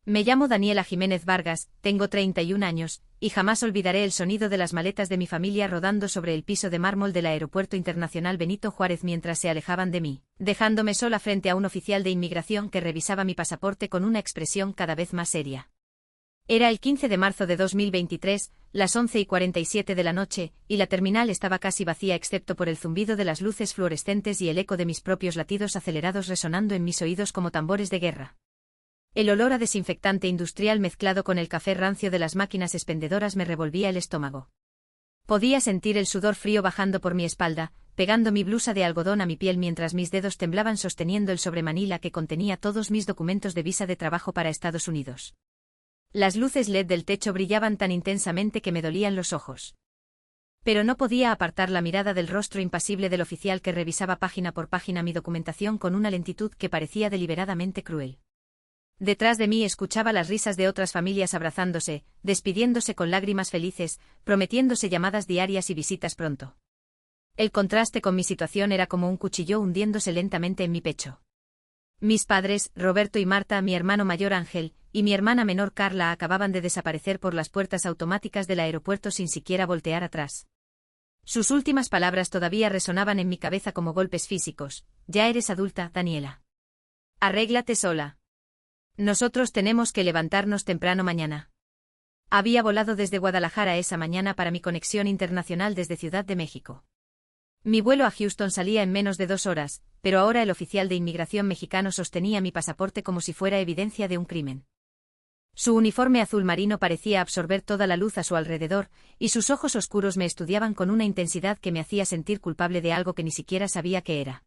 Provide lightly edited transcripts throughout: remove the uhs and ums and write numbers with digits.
Me llamo Daniela Jiménez Vargas, tengo 31 años, y jamás olvidaré el sonido de las maletas de mi familia rodando sobre el piso de mármol del Aeropuerto Internacional Benito Juárez mientras se alejaban de mí, dejándome sola frente a un oficial de inmigración que revisaba mi pasaporte con una expresión cada vez más seria. Era el 15 de marzo de 2023, las 11:47 de la noche, y la terminal estaba casi vacía excepto por el zumbido de las luces fluorescentes y el eco de mis propios latidos acelerados resonando en mis oídos como tambores de guerra. El olor a desinfectante industrial mezclado con el café rancio de las máquinas expendedoras me revolvía el estómago. Podía sentir el sudor frío bajando por mi espalda, pegando mi blusa de algodón a mi piel mientras mis dedos temblaban sosteniendo el sobremanila que contenía todos mis documentos de visa de trabajo para Estados Unidos. Las luces LED del techo brillaban tan intensamente que me dolían los ojos. Pero no podía apartar la mirada del rostro impasible del oficial que revisaba página por página mi documentación con una lentitud que parecía deliberadamente cruel. Detrás de mí escuchaba las risas de otras familias abrazándose, despidiéndose con lágrimas felices, prometiéndose llamadas diarias y visitas pronto. El contraste con mi situación era como un cuchillo hundiéndose lentamente en mi pecho. Mis padres, Roberto y Marta, mi hermano mayor Ángel, y mi hermana menor Carla acababan de desaparecer por las puertas automáticas del aeropuerto sin siquiera voltear atrás. Sus últimas palabras todavía resonaban en mi cabeza como golpes físicos. Ya eres adulta, Daniela. Arréglate sola. Nosotros tenemos que levantarnos temprano mañana. Había volado desde Guadalajara esa mañana para mi conexión internacional desde Ciudad de México. Mi vuelo a Houston salía en menos de 2 horas, pero ahora el oficial de inmigración mexicano sostenía mi pasaporte como si fuera evidencia de un crimen. Su uniforme azul marino parecía absorber toda la luz a su alrededor, y sus ojos oscuros me estudiaban con una intensidad que me hacía sentir culpable de algo que ni siquiera sabía qué era.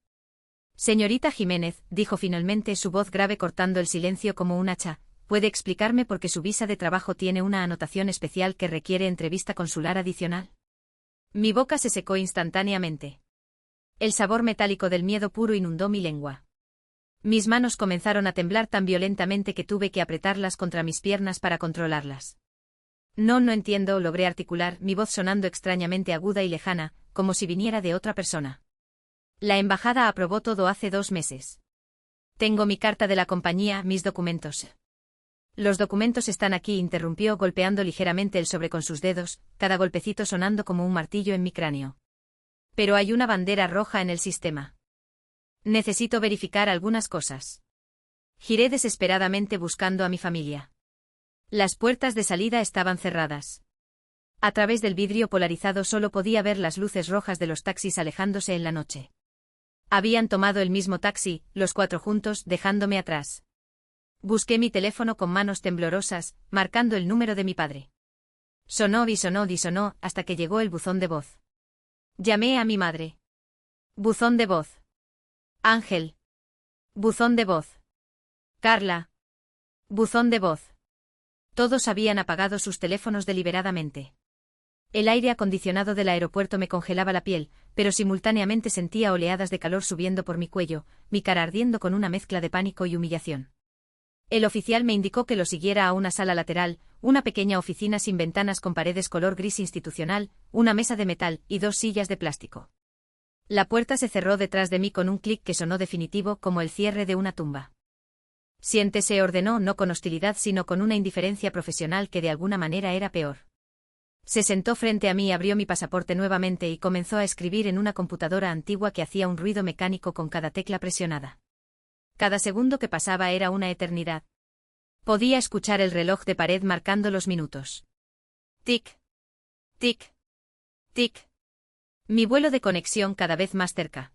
Señorita Jiménez, dijo finalmente su voz grave cortando el silencio como un hacha, ¿puede explicarme por qué su visa de trabajo tiene una anotación especial que requiere entrevista consular adicional? Mi boca se secó instantáneamente. El sabor metálico del miedo puro inundó mi lengua. Mis manos comenzaron a temblar tan violentamente que tuve que apretarlas contra mis piernas para controlarlas. No entiendo, logré articular, mi voz sonando extrañamente aguda y lejana, como si viniera de otra persona. La embajada aprobó todo hace 2 meses. Tengo mi carta de la compañía, mis documentos. Los documentos están aquí, interrumpió golpeando ligeramente el sobre con sus dedos, cada golpecito sonando como un martillo en mi cráneo. Pero hay una bandera roja en el sistema. Necesito verificar algunas cosas. Giré desesperadamente buscando a mi familia. Las puertas de salida estaban cerradas. A través del vidrio polarizado solo podía ver las luces rojas de los taxis alejándose en la noche. Habían tomado el mismo taxi, los 4 juntos, dejándome atrás. Busqué mi teléfono con manos temblorosas, marcando el número de mi padre. Sonó y sonó y sonó, hasta que llegó el buzón de voz. Llamé a mi madre. Buzón de voz. Ángel. Buzón de voz. Carla. Buzón de voz. Todos habían apagado sus teléfonos deliberadamente. El aire acondicionado del aeropuerto me congelaba la piel, pero simultáneamente sentía oleadas de calor subiendo por mi cuello, mi cara ardiendo con una mezcla de pánico y humillación. El oficial me indicó que lo siguiera a una sala lateral, una pequeña oficina sin ventanas con paredes color gris institucional, una mesa de metal y 2 sillas de plástico. La puerta se cerró detrás de mí con un clic que sonó definitivo como el cierre de una tumba. Siéntese, ordenó, no con hostilidad sino con una indiferencia profesional que de alguna manera era peor. Se sentó frente a mí, abrió mi pasaporte nuevamente y comenzó a escribir en una computadora antigua que hacía un ruido mecánico con cada tecla presionada. Cada segundo que pasaba era una eternidad. Podía escuchar el reloj de pared marcando los minutos. Tic, tic, tic. Mi vuelo de conexión cada vez más cerca.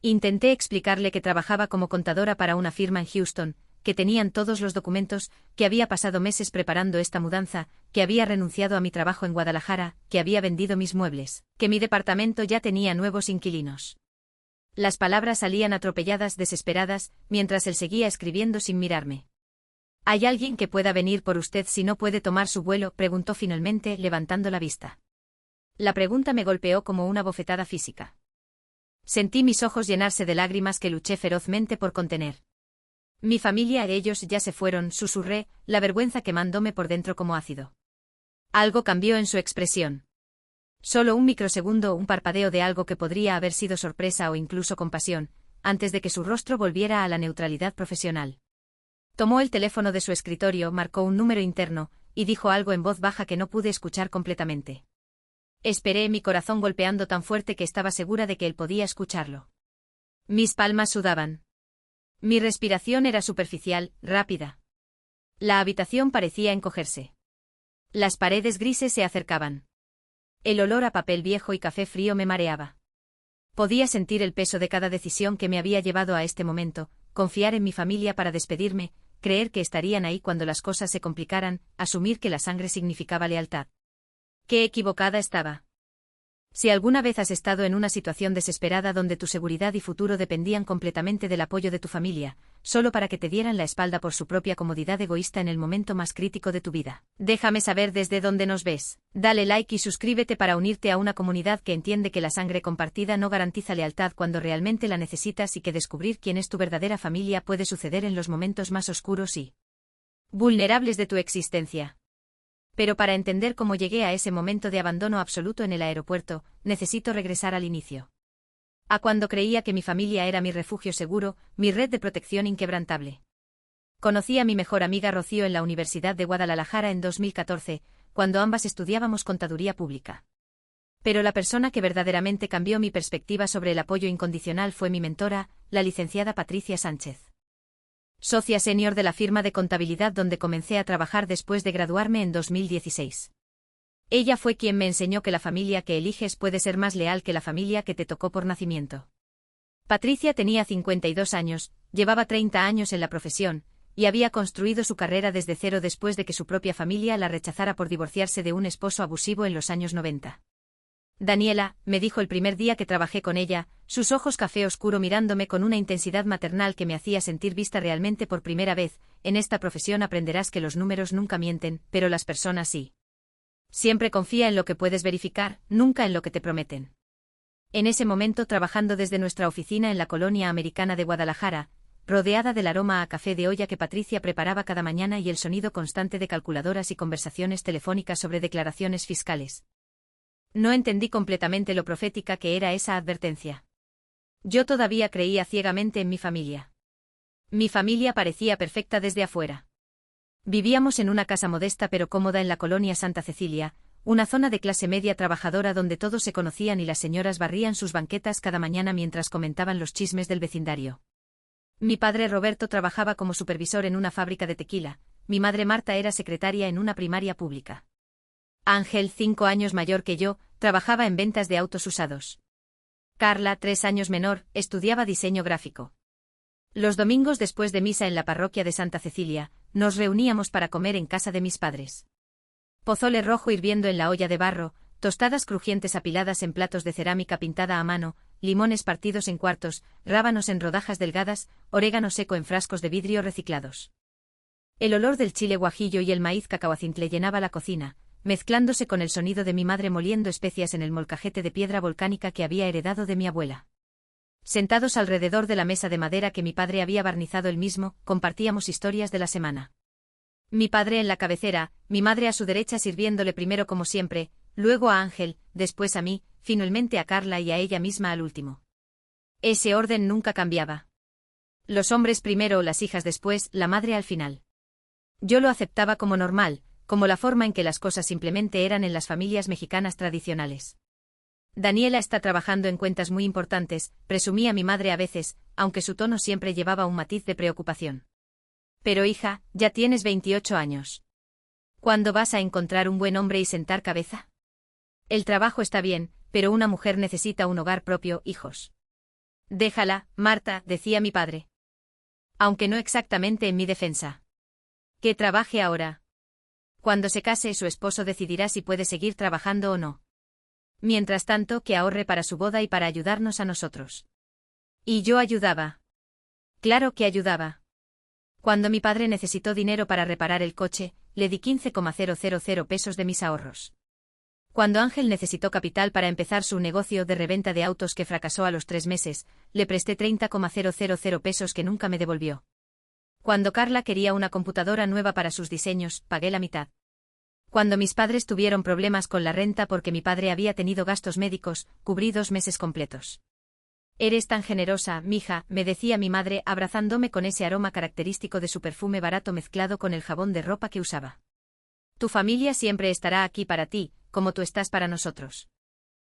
Intenté explicarle que trabajaba como contadora para una firma en Houston, que tenían todos los documentos, que había pasado meses preparando esta mudanza, que había renunciado a mi trabajo en Guadalajara, que había vendido mis muebles, que mi departamento ya tenía nuevos inquilinos. Las palabras salían atropelladas, desesperadas, mientras él seguía escribiendo sin mirarme. ¿Hay alguien que pueda venir por usted si no puede tomar su vuelo?, preguntó finalmente, levantando la vista. La pregunta me golpeó como una bofetada física. Sentí mis ojos llenarse de lágrimas que luché ferozmente por contener. Mi familia, ellos ya se fueron, susurré, la vergüenza quemándome por dentro como ácido. Algo cambió en su expresión. Solo un microsegundo, un parpadeo de algo que podría haber sido sorpresa o incluso compasión, antes de que su rostro volviera a la neutralidad profesional. Tomó el teléfono de su escritorio, marcó un número interno, y dijo algo en voz baja que no pude escuchar completamente. Esperé, mi corazón golpeando tan fuerte que estaba segura de que él podía escucharlo. Mis palmas sudaban. Mi respiración era superficial, rápida. La habitación parecía encogerse. Las paredes grises se acercaban. El olor a papel viejo y café frío me mareaba. Podía sentir el peso de cada decisión que me había llevado a este momento, confiar en mi familia para despedirme, creer que estarían ahí cuando las cosas se complicaran, asumir que la sangre significaba lealtad. Qué equivocada estaba. Si alguna vez has estado en una situación desesperada donde tu seguridad y futuro dependían completamente del apoyo de tu familia, solo para que te dieran la espalda por su propia comodidad egoísta en el momento más crítico de tu vida, déjame saber desde dónde nos ves. Dale like y suscríbete para unirte a una comunidad que entiende que la sangre compartida no garantiza lealtad cuando realmente la necesitas y que descubrir quién es tu verdadera familia puede suceder en los momentos más oscuros y vulnerables de tu existencia. Pero para entender cómo llegué a ese momento de abandono absoluto en el aeropuerto, necesito regresar al inicio. A cuando creía que mi familia era mi refugio seguro, mi red de protección inquebrantable. Conocí a mi mejor amiga Rocío en la Universidad de Guadalajara en 2014, cuando ambas estudiábamos contaduría pública. Pero la persona que verdaderamente cambió mi perspectiva sobre el apoyo incondicional fue mi mentora, la licenciada Patricia Sánchez. Socia senior de la firma de contabilidad donde comencé a trabajar después de graduarme en 2016. Ella fue quien me enseñó que la familia que eliges puede ser más leal que la familia que te tocó por nacimiento. Patricia tenía 52 años, llevaba 30 años en la profesión, y había construido su carrera desde cero después de que su propia familia la rechazara por divorciarse de un esposo abusivo en los años 90. Daniela, me dijo el primer día que trabajé con ella, sus ojos café oscuro mirándome con una intensidad maternal que me hacía sentir vista realmente por primera vez, en esta profesión aprenderás que los números nunca mienten, pero las personas sí. Siempre confía en lo que puedes verificar, nunca en lo que te prometen. En ese momento trabajando desde nuestra oficina en la colonia americana de Guadalajara, rodeada del aroma a café de olla que Patricia preparaba cada mañana y el sonido constante de calculadoras y conversaciones telefónicas sobre declaraciones fiscales. No entendí completamente lo profética que era esa advertencia. Yo todavía creía ciegamente en mi familia. Mi familia parecía perfecta desde afuera. Vivíamos en una casa modesta pero cómoda en la colonia Santa Cecilia, una zona de clase media trabajadora donde todos se conocían y las señoras barrían sus banquetas cada mañana mientras comentaban los chismes del vecindario. Mi padre Roberto trabajaba como supervisor en una fábrica de tequila, mi madre Marta era secretaria en una primaria pública. Ángel, 5 años mayor que yo, trabajaba en ventas de autos usados. Carla, 3 años menor, estudiaba diseño gráfico. Los domingos después de misa en la parroquia de Santa Cecilia, nos reuníamos para comer en casa de mis padres. Pozole rojo hirviendo en la olla de barro, tostadas crujientes apiladas en platos de cerámica pintada a mano, limones partidos en cuartos, rábanos en rodajas delgadas, orégano seco en frascos de vidrio reciclados. El olor del chile guajillo y el maíz cacahuacintle llenaba la cocina, mezclándose con el sonido de mi madre moliendo especias en el molcajete de piedra volcánica que había heredado de mi abuela. Sentados alrededor de la mesa de madera que mi padre había barnizado él mismo, compartíamos historias de la semana. Mi padre en la cabecera, mi madre a su derecha sirviéndole primero como siempre, luego a Ángel, después a mí, finalmente a Carla y a ella misma al último. Ese orden nunca cambiaba. Los hombres primero o las hijas después, la madre al final. Yo lo aceptaba como normal, como la forma en que las cosas simplemente eran en las familias mexicanas tradicionales. Daniela está trabajando en cuentas muy importantes, presumía mi madre a veces, aunque su tono siempre llevaba un matiz de preocupación. Pero hija, ya tienes 28 años. ¿Cuándo vas a encontrar un buen hombre y sentar cabeza? El trabajo está bien, pero una mujer necesita un hogar propio, hijos. Déjala, Marta, decía mi padre. Aunque no exactamente en mi defensa. Que trabaje ahora. Cuando se case, su esposo decidirá si puede seguir trabajando o no. Mientras tanto, que ahorre para su boda y para ayudarnos a nosotros. Y yo ayudaba. Claro que ayudaba. Cuando mi padre necesitó dinero para reparar el coche, le di 15,000 pesos de mis ahorros. Cuando Ángel necesitó capital para empezar su negocio de reventa de autos que fracasó a los 3 meses, le presté 30,000 pesos que nunca me devolvió. Cuando Carla quería una computadora nueva para sus diseños, pagué la mitad. Cuando mis padres tuvieron problemas con la renta porque mi padre había tenido gastos médicos, cubrí 2 meses completos. Eres tan generosa, mija, me decía mi madre, abrazándome con ese aroma característico de su perfume barato mezclado con el jabón de ropa que usaba. Tu familia siempre estará aquí para ti, como tú estás para nosotros.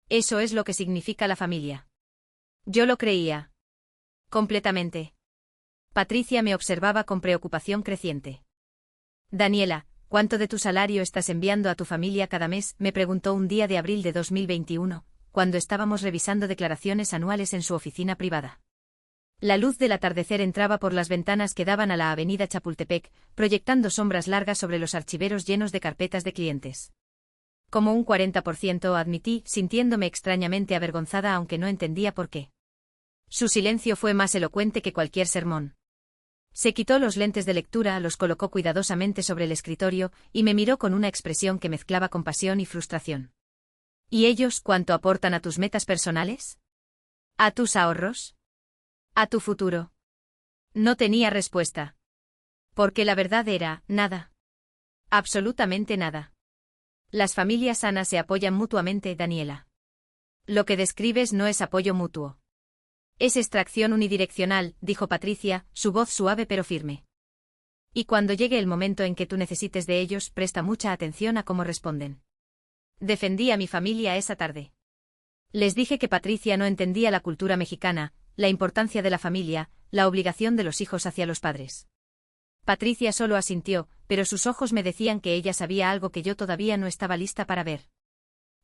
Eso es lo que significa la familia. Yo lo creía. Completamente. Patricia me observaba con preocupación creciente. Daniela, ¿cuánto de tu salario estás enviando a tu familia cada mes?, me preguntó un día de abril de 2021, cuando estábamos revisando declaraciones anuales en su oficina privada. La luz del atardecer entraba por las ventanas que daban a la avenida Chapultepec, proyectando sombras largas sobre los archiveros llenos de carpetas de clientes. Como un 40%, admití, sintiéndome extrañamente avergonzada aunque no entendía por qué. Su silencio fue más elocuente que cualquier sermón. Se quitó los lentes de lectura, los colocó cuidadosamente sobre el escritorio, y me miró con una expresión que mezclaba compasión y frustración. ¿Y ellos cuánto aportan a tus metas personales? ¿A tus ahorros? ¿A tu futuro? No tenía respuesta. Porque la verdad era, nada. Absolutamente nada. Las familias sanas se apoyan mutuamente, Daniela. Lo que describes no es apoyo mutuo. Es extracción unidireccional, dijo Patricia, su voz suave pero firme. Y cuando llegue el momento en que tú necesites de ellos, presta mucha atención a cómo responden. Defendí a mi familia esa tarde. Les dije que Patricia no entendía la cultura mexicana, la importancia de la familia, la obligación de los hijos hacia los padres. Patricia solo asintió, pero sus ojos me decían que ella sabía algo que yo todavía no estaba lista para ver.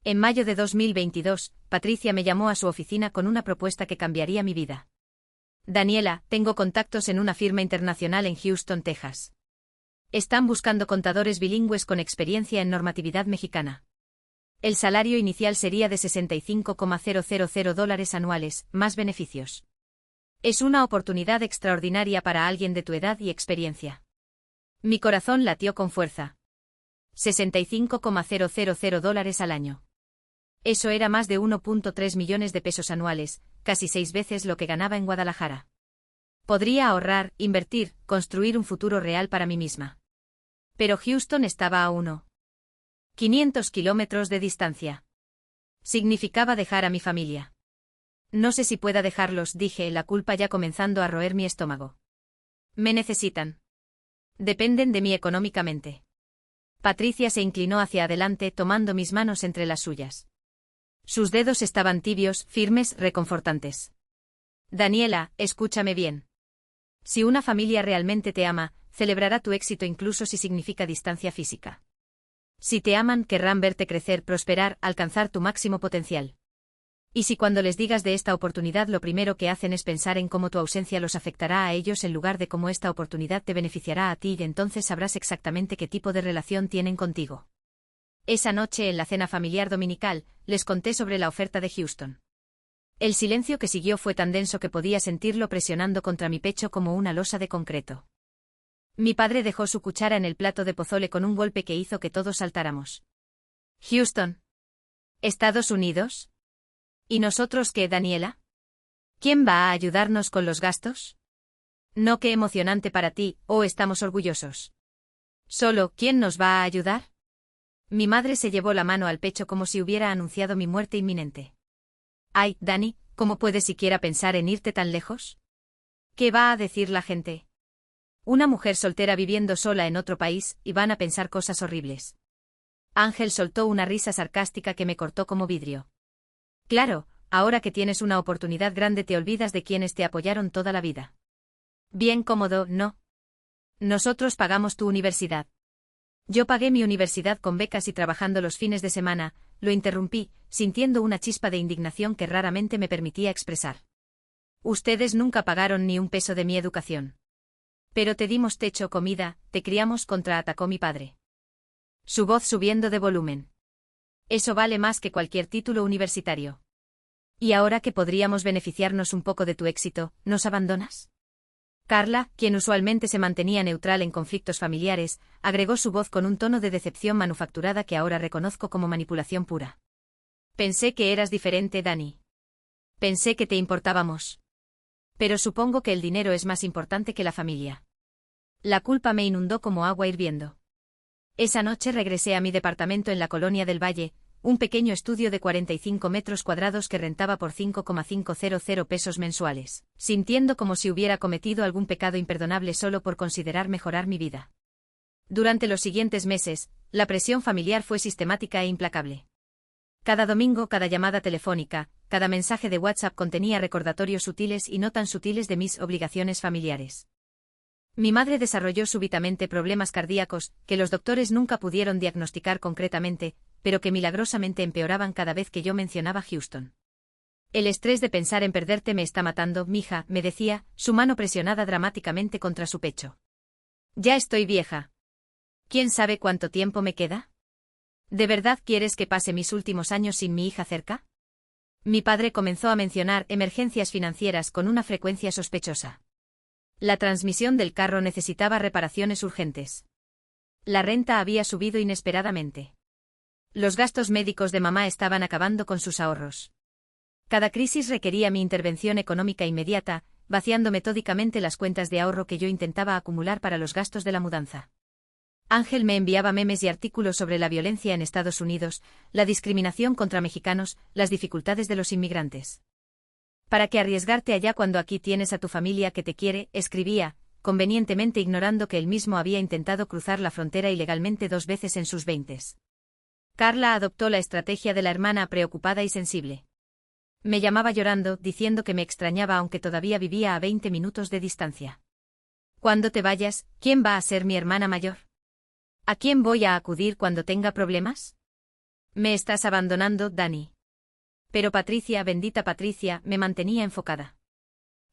En mayo de 2022, Patricia me llamó a su oficina con una propuesta que cambiaría mi vida. Daniela, tengo contactos en una firma internacional en Houston, Texas. Están buscando contadores bilingües con experiencia en normatividad mexicana. El salario inicial sería de $65,000 anuales, más beneficios. Es una oportunidad extraordinaria para alguien de tu edad y experiencia. Mi corazón latió con fuerza. $65,000 al año. Eso era más de 1.3 millones de pesos anuales, casi 6 veces lo que ganaba en Guadalajara. Podría ahorrar, invertir, construir un futuro real para mí misma. Pero Houston estaba a 500 kilómetros de distancia. Significaba dejar a mi familia. No sé si pueda dejarlos, dije, la culpa ya comenzando a roer mi estómago. Me necesitan. Dependen de mí económicamente. Patricia se inclinó hacia adelante tomando mis manos entre las suyas. Sus dedos estaban tibios, firmes, reconfortantes. Daniela, escúchame bien. Si una familia realmente te ama, celebrará tu éxito incluso si significa distancia física. Si te aman, querrán verte crecer, prosperar, alcanzar tu máximo potencial. Y si cuando les digas de esta oportunidad lo primero que hacen es pensar en cómo tu ausencia los afectará a ellos en lugar de cómo esta oportunidad te beneficiará a ti, entonces sabrás exactamente qué tipo de relación tienen contigo. Esa noche en la cena familiar dominical, les conté sobre la oferta de Houston. El silencio que siguió fue tan denso que podía sentirlo presionando contra mi pecho como una losa de concreto. Mi padre dejó su cuchara en el plato de pozole con un golpe que hizo que todos saltáramos. Houston. ¿Estados Unidos? ¿Y nosotros qué, Daniela? ¿Quién va a ayudarnos con los gastos? No, qué emocionante para ti, estamos orgullosos. Solo, ¿quién nos va a ayudar? Mi madre se llevó la mano al pecho como si hubiera anunciado mi muerte inminente. Ay, Dani, ¿cómo puedes siquiera pensar en irte tan lejos? ¿Qué va a decir la gente? Una mujer soltera viviendo sola en otro país, y van a pensar cosas horribles. Ángel soltó una risa sarcástica que me cortó como vidrio. Claro, ahora que tienes una oportunidad grande te olvidas de quienes te apoyaron toda la vida. Bien cómodo, ¿no? Nosotros pagamos tu universidad. Yo pagué mi universidad con becas y trabajando los fines de semana, lo interrumpí, sintiendo una chispa de indignación que raramente me permitía expresar. Ustedes nunca pagaron ni un peso de mi educación. Pero te dimos techo, comida, te criamos, contraatacó mi padre. Su voz subiendo de volumen. Eso vale más que cualquier título universitario. Y ahora que podríamos beneficiarnos un poco de tu éxito, ¿nos abandonas? Carla, quien usualmente se mantenía neutral en conflictos familiares, agregó su voz con un tono de decepción manufacturada que ahora reconozco como manipulación pura. Pensé que eras diferente, Dani. Pensé que te importábamos. Pero supongo que el dinero es más importante que la familia. La culpa me inundó como agua hirviendo. Esa noche regresé a mi departamento en la Colonia del Valle, un pequeño estudio de 45 metros cuadrados que rentaba por 5,500 pesos mensuales, sintiendo como si hubiera cometido algún pecado imperdonable solo por considerar mejorar mi vida. Durante los siguientes meses, la presión familiar fue sistemática e implacable. Cada domingo, cada llamada telefónica, cada mensaje de WhatsApp contenía recordatorios sutiles y no tan sutiles de mis obligaciones familiares. Mi madre desarrolló súbitamente problemas cardíacos, que los doctores nunca pudieron diagnosticar concretamente, pero que milagrosamente empeoraban cada vez que yo mencionaba Houston. El estrés de pensar en perderte me está matando, mija, me decía, su mano presionada dramáticamente contra su pecho. Ya estoy vieja. ¿Quién sabe cuánto tiempo me queda? ¿De verdad quieres que pase mis últimos años sin mi hija cerca? Mi padre comenzó a mencionar emergencias financieras con una frecuencia sospechosa. La transmisión del carro necesitaba reparaciones urgentes. La renta había subido inesperadamente. Los gastos médicos de mamá estaban acabando con sus ahorros. Cada crisis requería mi intervención económica inmediata, vaciando metódicamente las cuentas de ahorro que yo intentaba acumular para los gastos de la mudanza. Ángel me enviaba memes y artículos sobre la violencia en Estados Unidos, la discriminación contra mexicanos, las dificultades de los inmigrantes. ¿Para qué arriesgarte allá cuando aquí tienes a tu familia que te quiere?, escribía, convenientemente ignorando que él mismo había intentado cruzar la frontera ilegalmente 2 veces en sus 20s. Carla adoptó la estrategia de la hermana preocupada y sensible. Me llamaba llorando, diciendo que me extrañaba aunque todavía vivía a 20 minutos de distancia. Cuando te vayas, ¿quién va a ser mi hermana mayor? ¿A quién voy a acudir cuando tenga problemas? Me estás abandonando, Dani. Pero Patricia, bendita Patricia, me mantenía enfocada.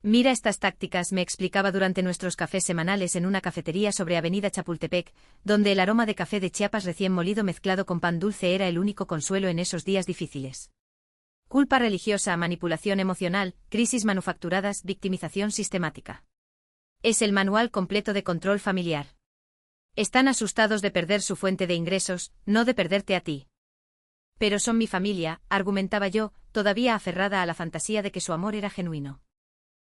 Mira estas tácticas, me explicaba durante nuestros cafés semanales en una cafetería sobre Avenida Chapultepec, donde el aroma de café de Chiapas recién molido mezclado con pan dulce era el único consuelo en esos días difíciles. Culpa religiosa, manipulación emocional, crisis manufacturadas, victimización sistemática. Es el manual completo de control familiar. Están asustados de perder su fuente de ingresos, no de perderte a ti. Pero son mi familia, argumentaba yo, todavía aferrada a la fantasía de que su amor era genuino.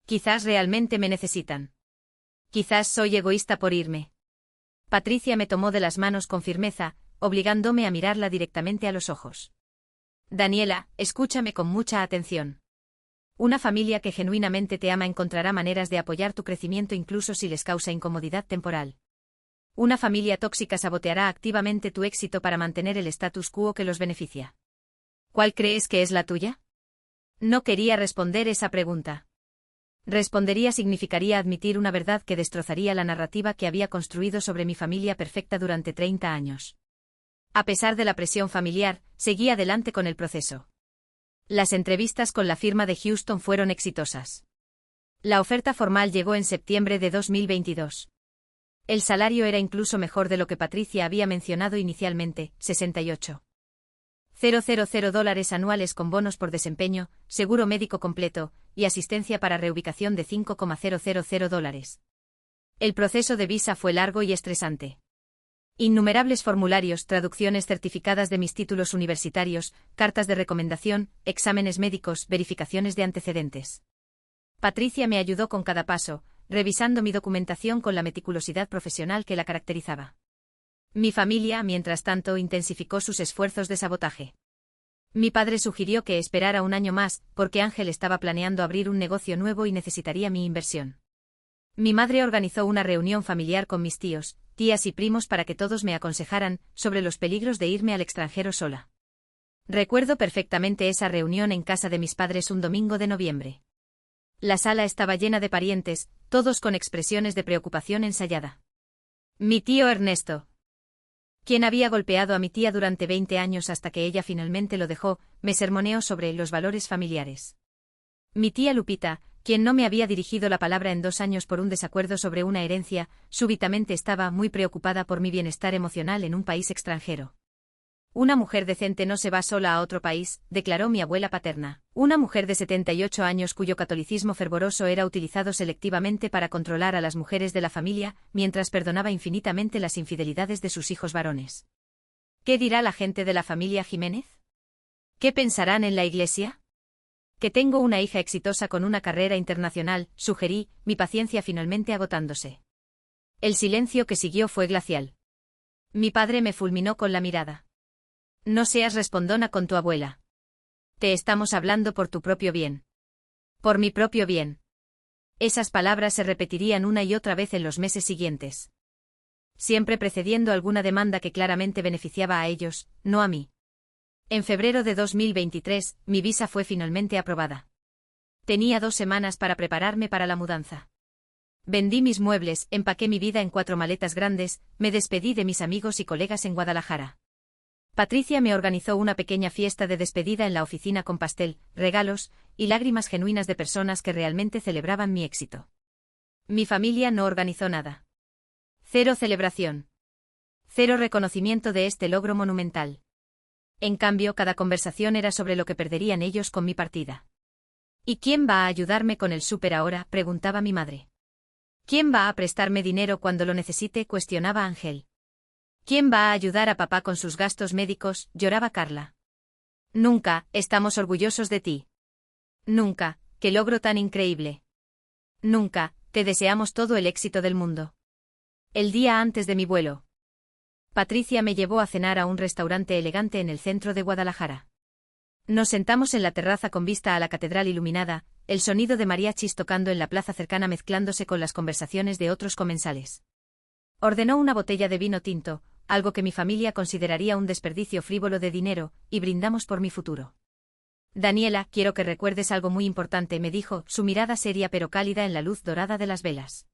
Quizás realmente me necesitan. Quizás soy egoísta por irme. Patricia me tomó de las manos con firmeza, obligándome a mirarla directamente a los ojos. Daniela, escúchame con mucha atención. Una familia que genuinamente te ama encontrará maneras de apoyar tu crecimiento incluso si les causa incomodidad temporal. Una familia tóxica saboteará activamente tu éxito para mantener el status quo que los beneficia. ¿Cuál crees que es la tuya? No quería responder esa pregunta. Respondería significaría admitir una verdad que destrozaría la narrativa que había construido sobre mi familia perfecta durante 30 años. A pesar de la presión familiar, seguí adelante con el proceso. Las entrevistas con la firma de Houston fueron exitosas. La oferta formal llegó en septiembre de 2022. El salario era incluso mejor de lo que Patricia había mencionado inicialmente, $68,000 anuales con bonos por desempeño, seguro médico completo, y asistencia para reubicación de $5,000. El proceso de visa fue largo y estresante. Innumerables formularios, traducciones certificadas de mis títulos universitarios, cartas de recomendación, exámenes médicos, verificaciones de antecedentes. Patricia me ayudó con cada paso, revisando mi documentación con la meticulosidad profesional que la caracterizaba. Mi familia, mientras tanto, intensificó sus esfuerzos de sabotaje. Mi padre sugirió que esperara un año más, porque Ángel estaba planeando abrir un negocio nuevo y necesitaría mi inversión. Mi madre organizó una reunión familiar con mis tíos, tías y primos para que todos me aconsejaran sobre los peligros de irme al extranjero sola. Recuerdo perfectamente esa reunión en casa de mis padres un domingo de noviembre. La sala estaba llena de parientes, todos con expresiones de preocupación ensayada. Mi tío Ernesto, quien había golpeado a mi tía durante 20 años hasta que ella finalmente lo dejó, me sermoneó sobre los valores familiares. Mi tía Lupita, quien no me había dirigido la palabra en 2 años por un desacuerdo sobre una herencia, súbitamente estaba muy preocupada por mi bienestar emocional en un país extranjero. Una mujer decente no se va sola a otro país, declaró mi abuela paterna. Una mujer de 78 años cuyo catolicismo fervoroso era utilizado selectivamente para controlar a las mujeres de la familia, mientras perdonaba infinitamente las infidelidades de sus hijos varones. ¿Qué dirá la gente de la familia Jiménez? ¿Qué pensarán en la iglesia? Que tengo una hija exitosa con una carrera internacional, sugerí, mi paciencia finalmente agotándose. El silencio que siguió fue glacial. Mi padre me fulminó con la mirada. No seas respondona con tu abuela. Te estamos hablando por tu propio bien. Por mi propio bien. Esas palabras se repetirían una y otra vez en los meses siguientes. Siempre precediendo alguna demanda que claramente beneficiaba a ellos, no a mí. En febrero de 2023, mi visa fue finalmente aprobada. Tenía 2 semanas para prepararme para la mudanza. Vendí mis muebles, empaqué mi vida en 4 maletas grandes, me despedí de mis amigos y colegas en Guadalajara. Patricia me organizó una pequeña fiesta de despedida en la oficina con pastel, regalos y lágrimas genuinas de personas que realmente celebraban mi éxito. Mi familia no organizó nada. 0 celebración. 0 reconocimiento de este logro monumental. En cambio, cada conversación era sobre lo que perderían ellos con mi partida. ¿Y quién va a ayudarme con el súper ahora?, preguntaba mi madre. ¿Quién va a prestarme dinero cuando lo necesite?, cuestionaba Ángel. ¿Quién va a ayudar a papá con sus gastos médicos?, lloraba Carla. Nunca, estamos orgullosos de ti. Nunca, qué logro tan increíble. Nunca, te deseamos todo el éxito del mundo. El día antes de mi vuelo, Patricia me llevó a cenar a un restaurante elegante en el centro de Guadalajara. Nos sentamos en la terraza con vista a la catedral iluminada, el sonido de mariachis tocando en la plaza cercana mezclándose con las conversaciones de otros comensales. Ordenó una botella de vino tinto, algo que mi familia consideraría un desperdicio frívolo de dinero, y brindamos por mi futuro. Daniela, quiero que recuerdes algo muy importante, me dijo, su mirada seria pero cálida en la luz dorada de las velas.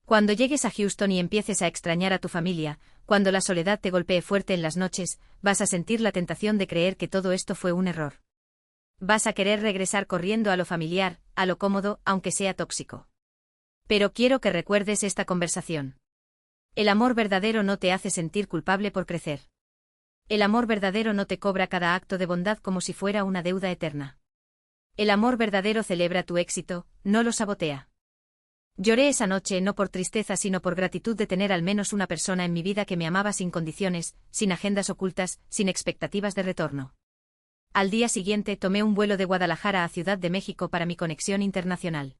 Cuando llegues a Houston y empieces a extrañar a tu familia, cuando la soledad te golpee fuerte en las noches, vas a sentir la tentación de creer que todo esto fue un error. Vas a querer regresar corriendo a lo familiar, a lo cómodo, aunque sea tóxico. Pero quiero que recuerdes esta conversación. El amor verdadero no te hace sentir culpable por crecer. El amor verdadero no te cobra cada acto de bondad como si fuera una deuda eterna. El amor verdadero celebra tu éxito, no lo sabotea. Lloré esa noche no por tristeza sino por gratitud de tener al menos una persona en mi vida que me amaba sin condiciones, sin agendas ocultas, sin expectativas de retorno. Al día siguiente tomé un vuelo de Guadalajara a Ciudad de México para mi conexión internacional.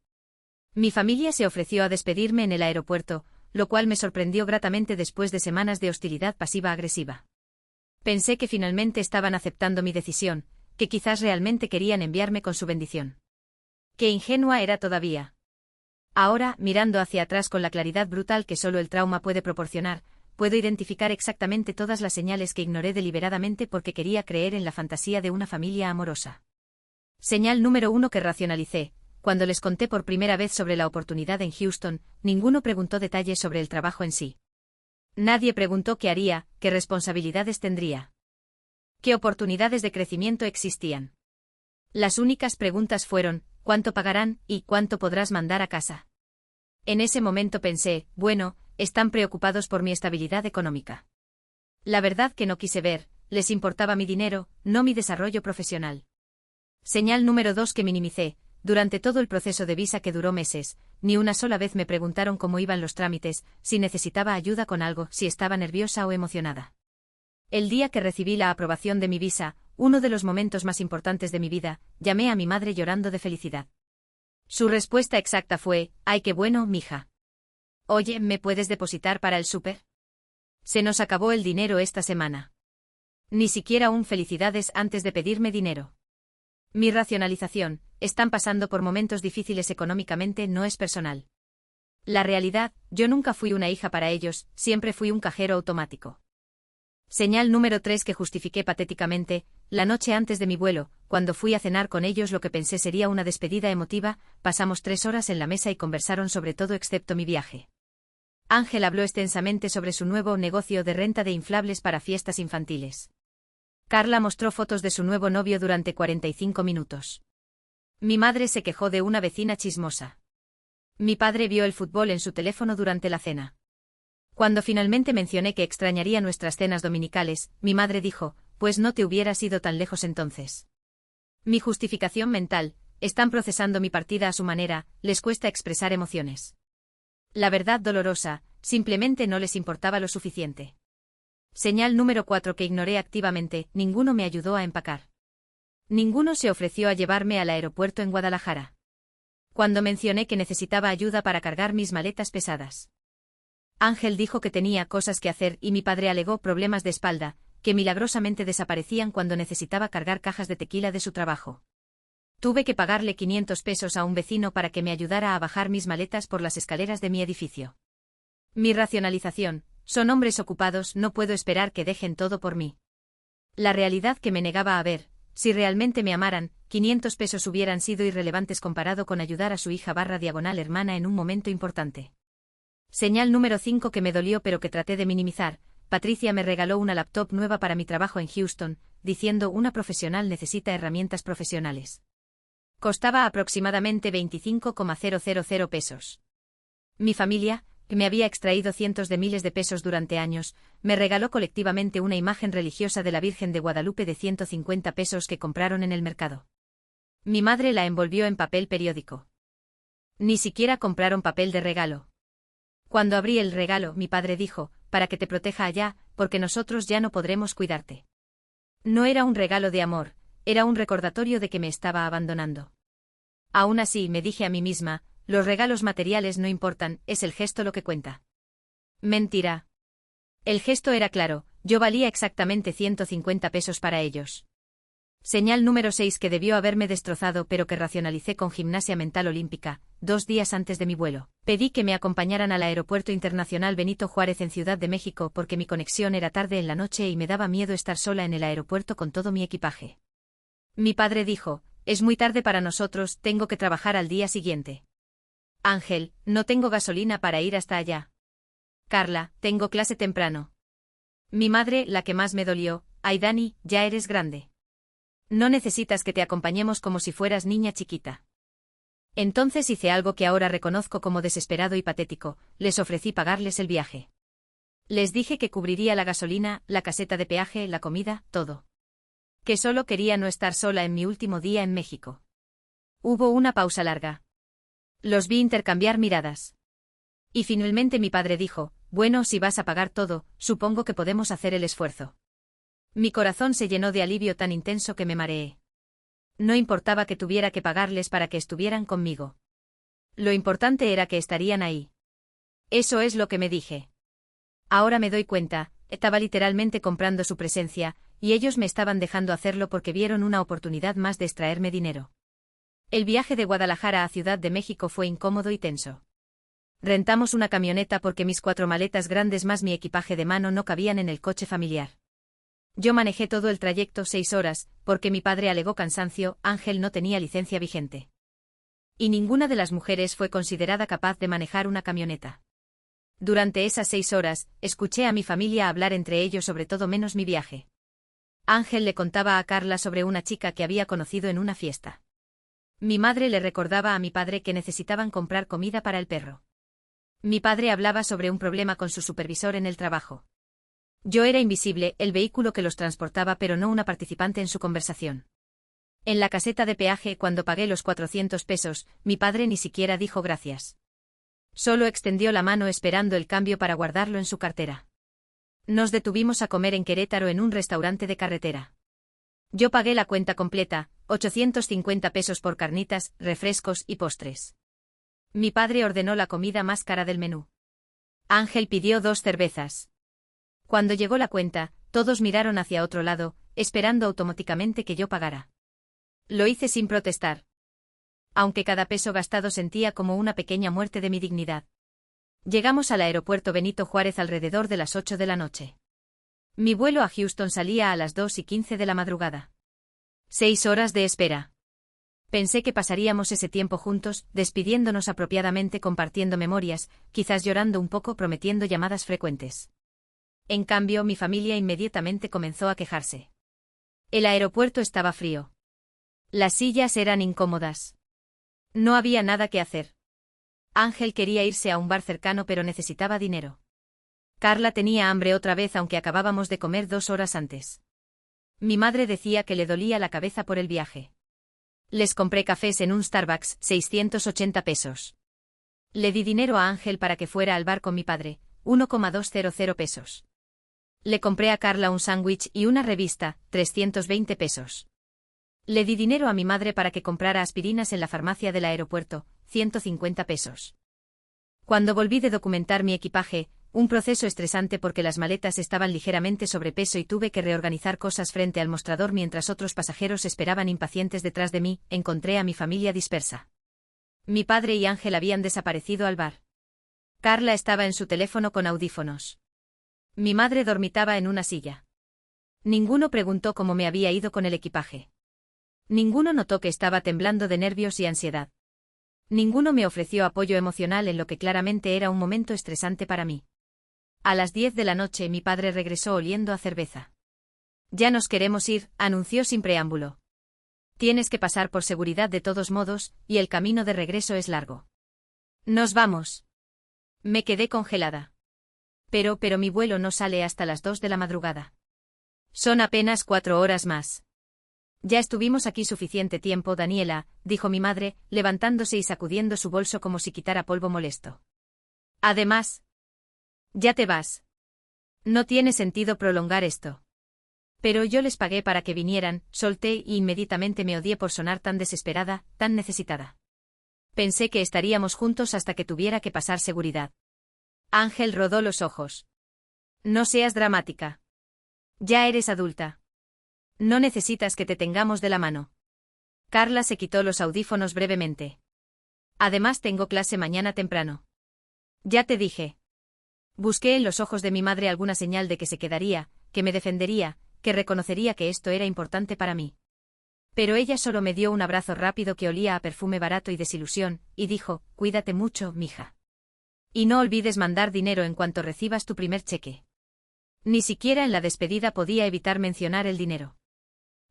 Mi familia se ofreció a despedirme en el aeropuerto, lo cual me sorprendió gratamente después de semanas de hostilidad pasiva-agresiva. Pensé que finalmente estaban aceptando mi decisión, que quizás realmente querían enviarme con su bendición. Qué ingenua era todavía. Ahora, mirando hacia atrás con la claridad brutal que solo el trauma puede proporcionar, puedo identificar exactamente todas las señales que ignoré deliberadamente porque quería creer en la fantasía de una familia amorosa. Señal número 1 que racionalicé. Cuando les conté por primera vez sobre la oportunidad en Houston, ninguno preguntó detalles sobre el trabajo en sí. Nadie preguntó qué haría, qué responsabilidades tendría. ¿Qué oportunidades de crecimiento existían? Las únicas preguntas fueron, ¿cuánto pagarán y cuánto podrás mandar a casa? En ese momento pensé, bueno, están preocupados por mi estabilidad económica. La verdad que no quise ver, les importaba mi dinero, no mi desarrollo profesional. Señal número 2 que minimicé. Durante todo el proceso de visa que duró meses, ni una sola vez me preguntaron cómo iban los trámites, si necesitaba ayuda con algo, si estaba nerviosa o emocionada. El día que recibí la aprobación de mi visa, uno de los momentos más importantes de mi vida, llamé a mi madre llorando de felicidad. Su respuesta exacta fue, ¡ay qué bueno, mija! Oye, ¿me puedes depositar para el súper? Se nos acabó el dinero esta semana. Ni siquiera un felicidades antes de pedirme dinero. Mi racionalización, están pasando por momentos difíciles económicamente, no es personal. La realidad, yo nunca fui una hija para ellos, siempre fui un cajero automático. Señal número 3 que justifiqué patéticamente, la noche antes de mi vuelo, cuando fui a cenar con ellos lo que pensé sería una despedida emotiva, pasamos 3 horas en la mesa y conversaron sobre todo excepto mi viaje. Ángel habló extensamente sobre su nuevo negocio de renta de inflables para fiestas infantiles. Carla mostró fotos de su nuevo novio durante 45 minutos. Mi madre se quejó de una vecina chismosa. Mi padre vio el fútbol en su teléfono durante la cena. Cuando finalmente mencioné que extrañaría nuestras cenas dominicales, mi madre dijo, pues no te hubieras ido tan lejos entonces. Mi justificación mental, están procesando mi partida a su manera, les cuesta expresar emociones. La verdad dolorosa, simplemente no les importaba lo suficiente. Señal número 4 que ignoré activamente, ninguno me ayudó a empacar. Ninguno se ofreció a llevarme al aeropuerto en Guadalajara. Cuando mencioné que necesitaba ayuda para cargar mis maletas pesadas. Ángel dijo que tenía cosas que hacer y mi padre alegó problemas de espalda, que milagrosamente desaparecían cuando necesitaba cargar cajas de tequila de su trabajo. Tuve que pagarle 500 pesos a un vecino para que me ayudara a bajar mis maletas por las escaleras de mi edificio. Mi racionalización: son hombres ocupados, no puedo esperar que dejen todo por mí. La realidad que me negaba a ver: si realmente me amaran, 500 pesos hubieran sido irrelevantes comparado con ayudar a su hija /hermana en un momento importante. Señal número 5 que me dolió pero que traté de minimizar: Patricia me regaló una laptop nueva para mi trabajo en Houston, diciendo una profesional necesita herramientas profesionales. Costaba aproximadamente 25,000 pesos. Mi familia, que me había extraído cientos de miles de pesos durante años, me regaló colectivamente una imagen religiosa de la Virgen de Guadalupe de 150 pesos que compraron en el mercado. Mi madre la envolvió en papel periódico. Ni siquiera compraron papel de regalo. Cuando abrí el regalo, mi padre dijo: para que te proteja allá, porque nosotros ya no podremos cuidarte. No era un regalo de amor, era un recordatorio de que me estaba abandonando. Aún así, me dije a mí misma: los regalos materiales no importan, es el gesto lo que cuenta. Mentira. El gesto era claro: yo valía exactamente 150 pesos para ellos. Señal número 6 que debió haberme destrozado pero que racionalicé con gimnasia mental olímpica. 2 días antes de mi vuelo, pedí que me acompañaran al Aeropuerto Internacional Benito Juárez en Ciudad de México porque mi conexión era tarde en la noche y me daba miedo estar sola en el aeropuerto con todo mi equipaje. Mi padre dijo: es muy tarde para nosotros, tengo que trabajar al día siguiente. Ángel, no tengo gasolina para ir hasta allá. Carla, tengo clase temprano. Mi madre, la que más me dolió: ay Dani, ya eres grande. No necesitas que te acompañemos como si fueras niña chiquita. Entonces hice algo que ahora reconozco como desesperado y patético: les ofrecí pagarles el viaje. Les dije que cubriría la gasolina, la caseta de peaje, la comida, todo. Que solo quería no estar sola en mi último día en México. Hubo una pausa larga. Los vi intercambiar miradas. Y finalmente mi padre dijo: bueno, si vas a pagar todo, supongo que podemos hacer el esfuerzo. Mi corazón se llenó de alivio tan intenso que me mareé. No importaba que tuviera que pagarles para que estuvieran conmigo. Lo importante era que estarían ahí. Eso es lo que me dije. Ahora me doy cuenta, estaba literalmente comprando su presencia, y ellos me estaban dejando hacerlo porque vieron una oportunidad más de extraerme dinero. El viaje de Guadalajara a Ciudad de México fue incómodo y tenso. Rentamos una camioneta porque mis 4 maletas grandes más mi equipaje de mano no cabían en el coche familiar. Yo manejé todo el trayecto 6 horas, porque mi padre alegó cansancio. Ángel no tenía licencia vigente. Y ninguna de las mujeres fue considerada capaz de manejar una camioneta. Durante esas 6 horas, escuché a mi familia hablar entre ellos sobre todo menos mi viaje. Ángel le contaba a Carla sobre una chica que había conocido en una fiesta. Mi madre le recordaba a mi padre que necesitaban comprar comida para el perro. Mi padre hablaba sobre un problema con su supervisor en el trabajo. Yo era invisible, el vehículo que los transportaba, pero no una participante en su conversación. En la caseta de peaje, cuando pagué los 400 pesos, mi padre ni siquiera dijo gracias. Solo extendió la mano esperando el cambio para guardarlo en su cartera. Nos detuvimos a comer en Querétaro en un restaurante de carretera. Yo pagué la cuenta completa, 850 pesos por carnitas, refrescos y postres. Mi padre ordenó la comida más cara del menú. Ángel pidió 2 cervezas. Cuando llegó la cuenta, todos miraron hacia otro lado, esperando automáticamente que yo pagara. Lo hice sin protestar. Aunque cada peso gastado sentía como una pequeña muerte de mi dignidad. Llegamos al aeropuerto Benito Juárez alrededor de las 8 de la noche. Mi vuelo a Houston salía a las 2:15 de la madrugada. 6 horas de espera. Pensé que pasaríamos ese tiempo juntos, despidiéndonos apropiadamente, compartiendo memorias, quizás llorando un poco, prometiendo llamadas frecuentes. En cambio, mi familia inmediatamente comenzó a quejarse. El aeropuerto estaba frío. Las sillas eran incómodas. No había nada que hacer. Ángel quería irse a un bar cercano pero necesitaba dinero. Carla tenía hambre otra vez aunque acabábamos de comer 2 horas antes. Mi madre decía que le dolía la cabeza por el viaje. Les compré cafés en un Starbucks, 680 pesos. Le di dinero a Ángel para que fuera al bar con mi padre, 1,200 pesos. Le compré a Carla un sándwich y una revista, 320 pesos. Le di dinero a mi madre para que comprara aspirinas en la farmacia del aeropuerto, 150 pesos. Cuando volví de documentar mi equipaje, un proceso estresante porque las maletas estaban ligeramente sobrepeso y tuve que reorganizar cosas frente al mostrador mientras otros pasajeros esperaban impacientes detrás de mí. Encontré a mi familia dispersa. Mi padre y Ángel habían desaparecido al bar. Carla estaba en su teléfono con audífonos. Mi madre dormitaba en una silla. Ninguno preguntó cómo me había ido con el equipaje. Ninguno notó que estaba temblando de nervios y ansiedad. Ninguno me ofreció apoyo emocional en lo que claramente era un momento estresante para mí. A las 10 de la noche mi padre regresó oliendo a cerveza. Ya nos queremos ir, anunció sin preámbulo. Tienes que pasar por seguridad de todos modos, y el camino de regreso es largo. Nos vamos. Me quedé congelada. Pero mi vuelo no sale hasta las 2 de la madrugada. Son apenas 4 horas más. Ya estuvimos aquí suficiente tiempo, Daniela, dijo mi madre, levantándose y sacudiendo su bolso como si quitara polvo molesto. Además, ya te vas. No tiene sentido prolongar esto. Pero yo les pagué para que vinieran, solté y inmediatamente me odié por sonar tan desesperada, tan necesitada. Pensé que estaríamos juntos hasta que tuviera que pasar seguridad. Ángel rodó los ojos. No seas dramática. Ya eres adulta. No necesitas que te tengamos de la mano. Carla se quitó los audífonos brevemente. Además tengo clase mañana temprano. Ya te dije. Busqué en los ojos de mi madre alguna señal de que se quedaría, que me defendería, que reconocería que esto era importante para mí. Pero ella solo me dio un abrazo rápido que olía a perfume barato y desilusión, y dijo, cuídate mucho, mija. Y no olvides mandar dinero en cuanto recibas tu primer cheque. Ni siquiera en la despedida podía evitar mencionar el dinero.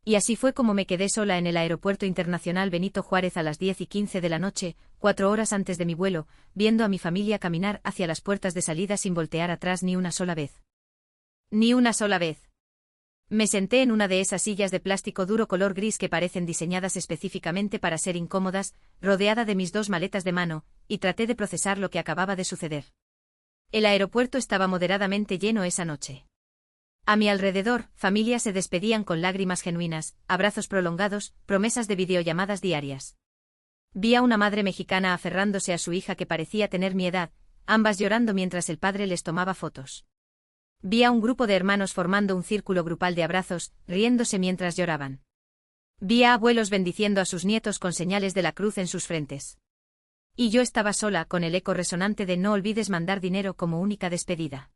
Y así fue como me quedé sola en el Aeropuerto Internacional Benito Juárez a las 10:15 de la noche, 4 horas antes de mi vuelo, viendo a mi familia caminar hacia las puertas de salida sin voltear atrás ni una sola vez. Ni una sola vez. Me senté en una de esas sillas de plástico duro color gris que parecen diseñadas específicamente para ser incómodas, rodeada de mis 2 maletas de mano, y traté de procesar lo que acababa de suceder. El aeropuerto estaba moderadamente lleno esa noche. A mi alrededor, familias se despedían con lágrimas genuinas, abrazos prolongados, promesas de videollamadas diarias. Vi a una madre mexicana aferrándose a su hija que parecía tener mi edad, ambas llorando mientras el padre les tomaba fotos. Vi a un grupo de hermanos formando un círculo grupal de abrazos, riéndose mientras lloraban. Vi a abuelos bendiciendo a sus nietos con señales de la cruz en sus frentes. Y yo estaba sola con el eco resonante de no olvides mandar dinero como única despedida.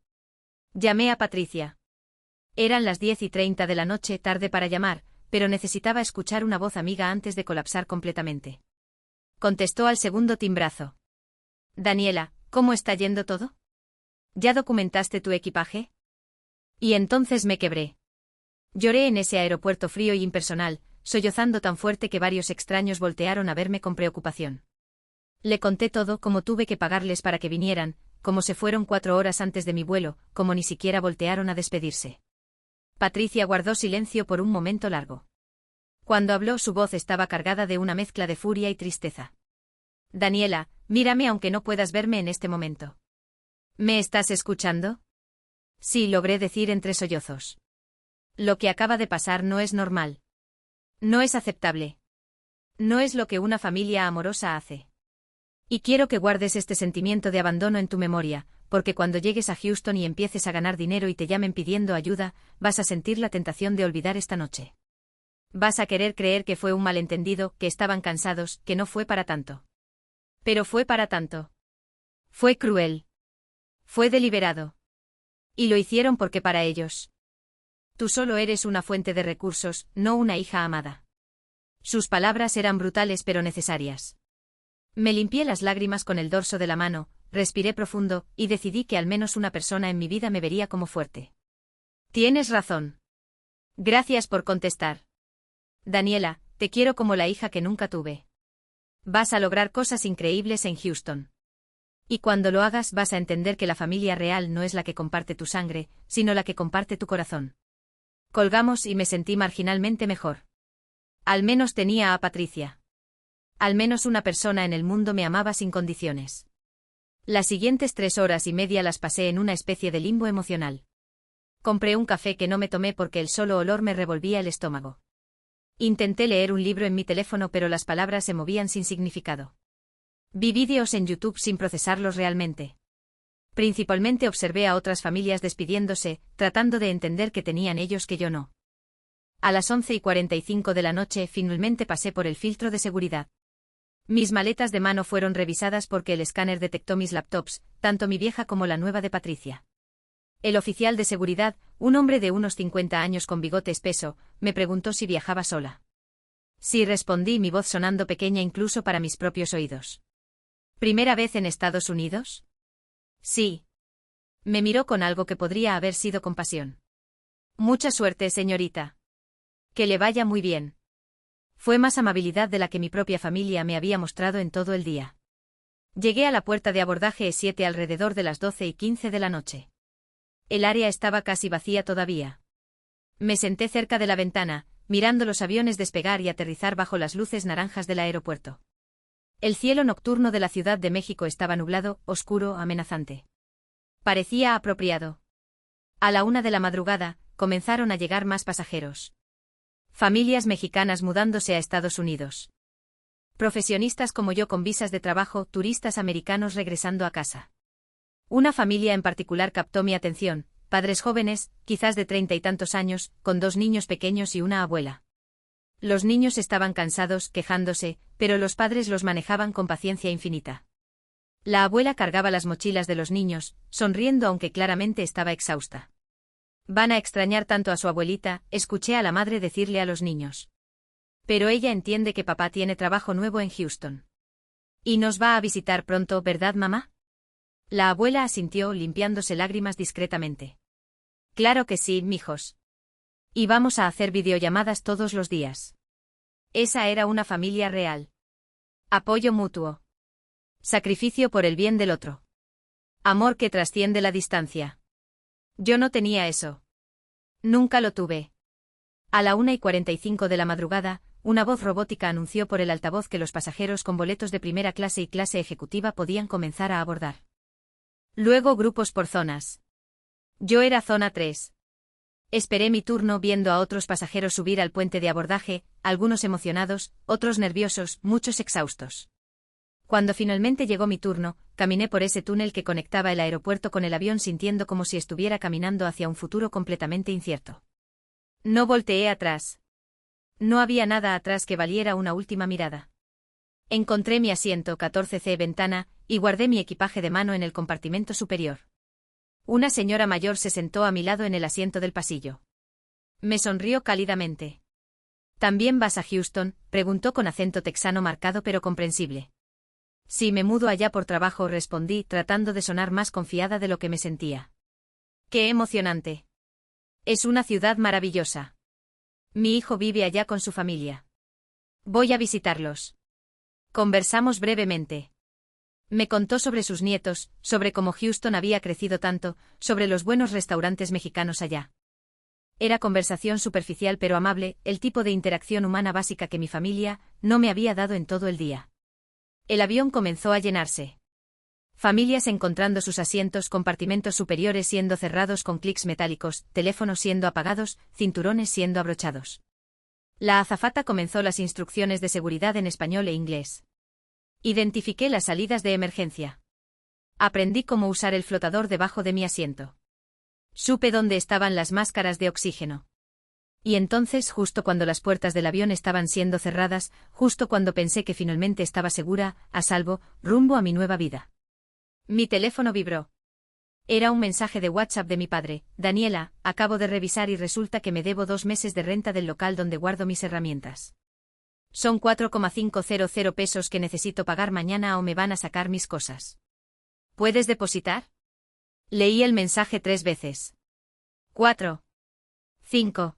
Llamé a Patricia. Eran las 10:30 de la noche, tarde para llamar, pero necesitaba escuchar una voz amiga antes de colapsar completamente. Contestó al segundo timbrazo. Daniela, ¿cómo está yendo todo? ¿Ya documentaste tu equipaje? Y entonces me quebré. Lloré en ese aeropuerto frío y impersonal, sollozando tan fuerte que varios extraños voltearon a verme con preocupación. Le conté todo, cómo tuve que pagarles para que vinieran, cómo se fueron 4 horas antes de mi vuelo, cómo ni siquiera voltearon a despedirse. Patricia guardó silencio por un momento largo. Cuando habló su voz estaba cargada de una mezcla de furia y tristeza. Daniela, mírame aunque no puedas verme en este momento. ¿Me estás escuchando? Sí, logré decir entre sollozos. Lo que acaba de pasar no es normal. No es aceptable. No es lo que una familia amorosa hace. Y quiero que guardes este sentimiento de abandono en tu memoria, porque cuando llegues a Houston y empieces a ganar dinero y te llamen pidiendo ayuda, vas a sentir la tentación de olvidar esta noche. Vas a querer creer que fue un malentendido, que estaban cansados, que no fue para tanto. Pero fue para tanto. Fue cruel. Fue deliberado. Y lo hicieron porque para ellos. Tú solo eres una fuente de recursos, no una hija amada. Sus palabras eran brutales pero necesarias. Me limpié las lágrimas con el dorso de la mano, respiré profundo, y decidí que al menos una persona en mi vida me vería como fuerte. Tienes razón. Gracias por contestar. Daniela, te quiero como la hija que nunca tuve. Vas a lograr cosas increíbles en Houston. Y cuando lo hagas vas a entender que la familia real no es la que comparte tu sangre, sino la que comparte tu corazón. Colgamos y me sentí marginalmente mejor. Al menos tenía a Patricia. Al menos una persona en el mundo me amaba sin condiciones. Las siguientes 3 horas y media las pasé en una especie de limbo emocional. Compré un café que no me tomé porque el solo olor me revolvía el estómago. Intenté leer un libro en mi teléfono pero las palabras se movían sin significado. Vi vídeos en YouTube sin procesarlos realmente. Principalmente observé a otras familias despidiéndose, tratando de entender qué tenían ellos que yo no. A las 11:45 de la noche finalmente pasé por el filtro de seguridad. Mis maletas de mano fueron revisadas porque el escáner detectó mis laptops, tanto mi vieja como la nueva de Patricia. El oficial de seguridad, un hombre de unos 50 años con bigote espeso, me preguntó si viajaba sola. Sí, respondí, mi voz sonando pequeña incluso para mis propios oídos. ¿Primera vez en Estados Unidos? Sí. Me miró con algo que podría haber sido compasión. Mucha suerte, señorita. Que le vaya muy bien. Fue más amabilidad de la que mi propia familia me había mostrado en todo el día. Llegué a la puerta de abordaje E7 alrededor de las 12:15 de la noche. El área estaba casi vacía todavía. Me senté cerca de la ventana, mirando los aviones despegar y aterrizar bajo las luces naranjas del aeropuerto. El cielo nocturno de la Ciudad de México estaba nublado, oscuro, amenazante. Parecía apropiado. A la 1 de la madrugada, comenzaron a llegar más pasajeros. Familias mexicanas mudándose a Estados Unidos. Profesionistas como yo con visas de trabajo, turistas americanos regresando a casa. Una familia en particular captó mi atención, padres jóvenes, quizás de 30 y tantos años, con 2 niños pequeños y una abuela. Los niños estaban cansados, quejándose, pero los padres los manejaban con paciencia infinita. La abuela cargaba las mochilas de los niños, sonriendo aunque claramente estaba exhausta. Van a extrañar tanto a su abuelita, escuché a la madre decirle a los niños. Pero ella entiende que papá tiene trabajo nuevo en Houston. Y nos va a visitar pronto, ¿verdad, mamá? La abuela asintió, limpiándose lágrimas discretamente. Claro que sí, mijos. Y vamos a hacer videollamadas todos los días. Esa era una familia real. Apoyo mutuo. Sacrificio por el bien del otro. Amor que trasciende la distancia. Yo no tenía eso. Nunca lo tuve. A la 1:45 de la madrugada, una voz robótica anunció por el altavoz que los pasajeros con boletos de primera clase y clase ejecutiva podían comenzar a abordar. Luego grupos por zonas. Yo era zona 3. Esperé mi turno viendo a otros pasajeros subir al puente de abordaje, algunos emocionados, otros nerviosos, muchos exhaustos. Cuando finalmente llegó mi turno, caminé por ese túnel que conectaba el aeropuerto con el avión sintiendo como si estuviera caminando hacia un futuro completamente incierto. No volteé atrás. No había nada atrás que valiera una última mirada. Encontré mi asiento 14C ventana, y guardé mi equipaje de mano en el compartimento superior. Una señora mayor se sentó a mi lado en el asiento del pasillo. Me sonrió cálidamente. ¿También vas a Houston?, preguntó con acento texano marcado pero comprensible. Sí, me mudo allá por trabajo, respondí, tratando de sonar más confiada de lo que me sentía. ¡Qué emocionante! Es una ciudad maravillosa. Mi hijo vive allá con su familia. Voy a visitarlos. Conversamos brevemente. Me contó sobre sus nietos, sobre cómo Houston había crecido tanto, sobre los buenos restaurantes mexicanos allá. Era conversación superficial pero amable, el tipo de interacción humana básica que mi familia no me había dado en todo el día. El avión comenzó a llenarse. Familias encontrando sus asientos, compartimentos superiores siendo cerrados con clics metálicos, teléfonos siendo apagados, cinturones siendo abrochados. La azafata comenzó las instrucciones de seguridad en español e inglés. Identifiqué las salidas de emergencia. Aprendí cómo usar el flotador debajo de mi asiento. Supe dónde estaban las máscaras de oxígeno. Y entonces, justo cuando las puertas del avión estaban siendo cerradas, justo cuando pensé que finalmente estaba segura, a salvo, rumbo a mi nueva vida. Mi teléfono vibró. Era un mensaje de WhatsApp de mi padre. Daniela, acabo de revisar y resulta que me debo 2 meses de renta del local donde guardo mis herramientas. Son 4,500 pesos que necesito pagar mañana o me van a sacar mis cosas. ¿Puedes depositar? Leí el mensaje 3 veces. 4. 5.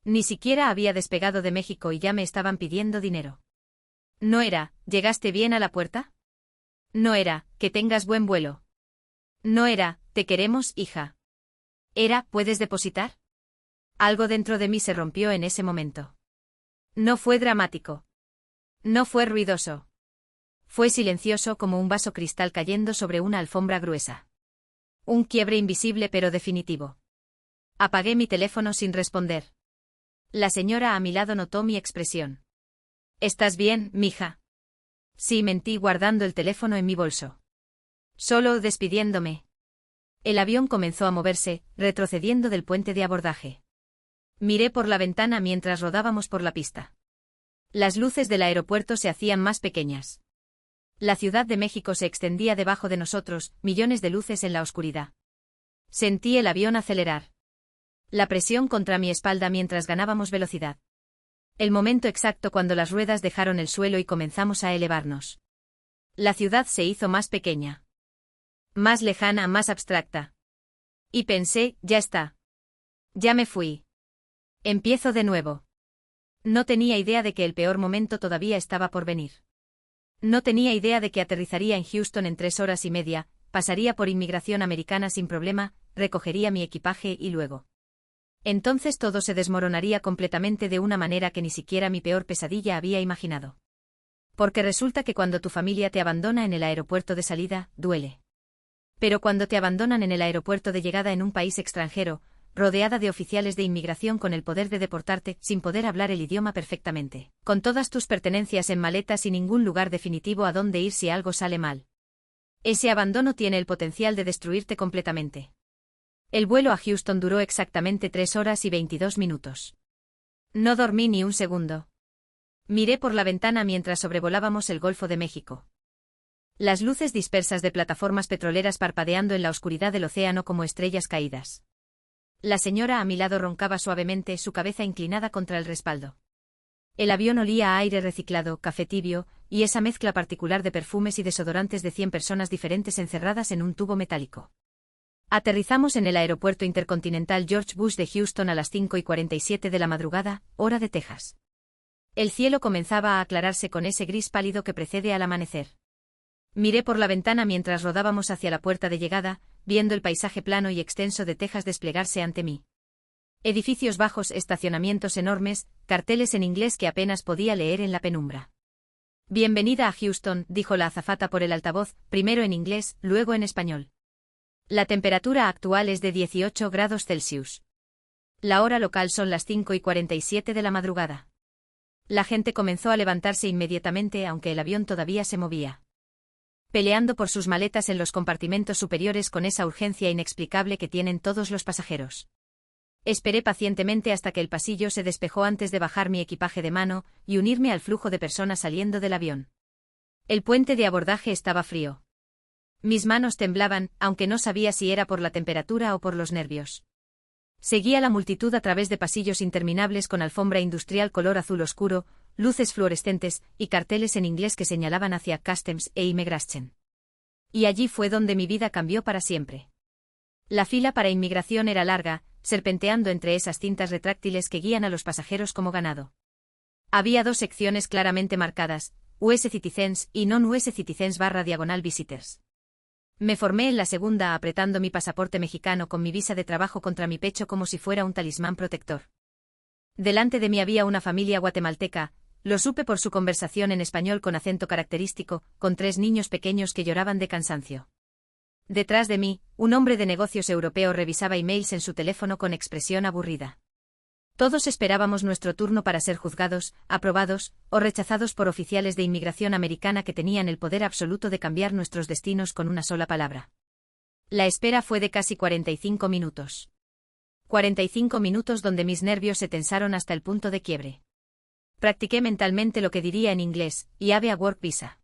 Ni siquiera había despegado de México y ya me estaban pidiendo dinero. No era, ¿llegaste bien a la puerta? No era, que tengas buen vuelo. No era, te queremos, hija. Era, ¿puedes depositar? Algo dentro de mí se rompió en ese momento. No fue dramático. No fue ruidoso. Fue silencioso como un vaso cristal cayendo sobre una alfombra gruesa. Un quiebre invisible pero definitivo. Apagué mi teléfono sin responder. La señora a mi lado notó mi expresión. ¿Estás bien, mija? Sí, mentí guardando el teléfono en mi bolso. Solo despidiéndome. El avión comenzó a moverse, retrocediendo del puente de abordaje. Miré por la ventana mientras rodábamos por la pista. Las luces del aeropuerto se hacían más pequeñas. La Ciudad de México se extendía debajo de nosotros, millones de luces en la oscuridad. Sentí el avión acelerar. La presión contra mi espalda mientras ganábamos velocidad. El momento exacto cuando las ruedas dejaron el suelo y comenzamos a elevarnos. La ciudad se hizo más pequeña. Más lejana, más abstracta. Y pensé, ya está. Ya me fui. Empiezo de nuevo. No tenía idea de que el peor momento todavía estaba por venir. No tenía idea de que aterrizaría en Houston en 3 horas y media, pasaría por inmigración americana sin problema, recogería mi equipaje y luego. Entonces todo se desmoronaría completamente de una manera que ni siquiera mi peor pesadilla había imaginado. Porque resulta que cuando tu familia te abandona en el aeropuerto de salida, duele. Pero cuando te abandonan en el aeropuerto de llegada en un país extranjero, rodeada de oficiales de inmigración con el poder de deportarte, sin poder hablar el idioma perfectamente, con todas tus pertenencias en maletas y ningún lugar definitivo a dónde ir si algo sale mal. Ese abandono tiene el potencial de destruirte completamente. El vuelo a Houston duró exactamente 3 horas y 22 minutos. No dormí ni un segundo. Miré por la ventana mientras sobrevolábamos el Golfo de México. Las luces dispersas de plataformas petroleras parpadeando en la oscuridad del océano como estrellas caídas. La señora a mi lado roncaba suavemente, su cabeza inclinada contra el respaldo. El avión olía a aire reciclado, café tibio, y esa mezcla particular de perfumes y desodorantes de 100 personas diferentes encerradas en un tubo metálico. Aterrizamos en el aeropuerto intercontinental George Bush de Houston a las 5:47 de la madrugada, hora de Texas. El cielo comenzaba a aclararse con ese gris pálido que precede al amanecer. Miré por la ventana mientras rodábamos hacia la puerta de llegada, viendo el paisaje plano y extenso de Texas desplegarse ante mí. Edificios bajos, estacionamientos enormes, carteles en inglés que apenas podía leer en la penumbra. Bienvenida a Houston, dijo la azafata por el altavoz, primero en inglés, luego en español. La temperatura actual es de 18 grados Celsius. La hora local son las 5:47 de la madrugada. La gente comenzó a levantarse inmediatamente aunque el avión todavía se movía. Peleando por sus maletas en los compartimentos superiores con esa urgencia inexplicable que tienen todos los pasajeros. Esperé pacientemente hasta que el pasillo se despejó antes de bajar mi equipaje de mano y unirme al flujo de personas saliendo del avión. El puente de abordaje estaba frío. Mis manos temblaban, aunque no sabía si era por la temperatura o por los nervios. Seguía la multitud a través de pasillos interminables con alfombra industrial color azul oscuro, luces fluorescentes y carteles en inglés que señalaban hacia Customs e Immigration. Y allí fue donde mi vida cambió para siempre. La fila para inmigración era larga, serpenteando entre esas cintas retráctiles que guían a los pasajeros como ganado. Había 2 secciones claramente marcadas, US Citizens y Non-US Citizens /Visitors. Me formé en la segunda apretando mi pasaporte mexicano con mi visa de trabajo contra mi pecho como si fuera un talismán protector. Delante de mí había una familia guatemalteca, lo supe por su conversación en español con acento característico, con 3 niños pequeños que lloraban de cansancio. Detrás de mí, un hombre de negocios europeo revisaba emails en su teléfono con expresión aburrida. Todos esperábamos nuestro turno para ser juzgados, aprobados o rechazados por oficiales de inmigración americana que tenían el poder absoluto de cambiar nuestros destinos con una sola palabra. La espera fue de casi 45 minutos. 45 minutos donde mis nervios se tensaron hasta el punto de quiebre. Practiqué mentalmente lo que diría en inglés, y have a work visa.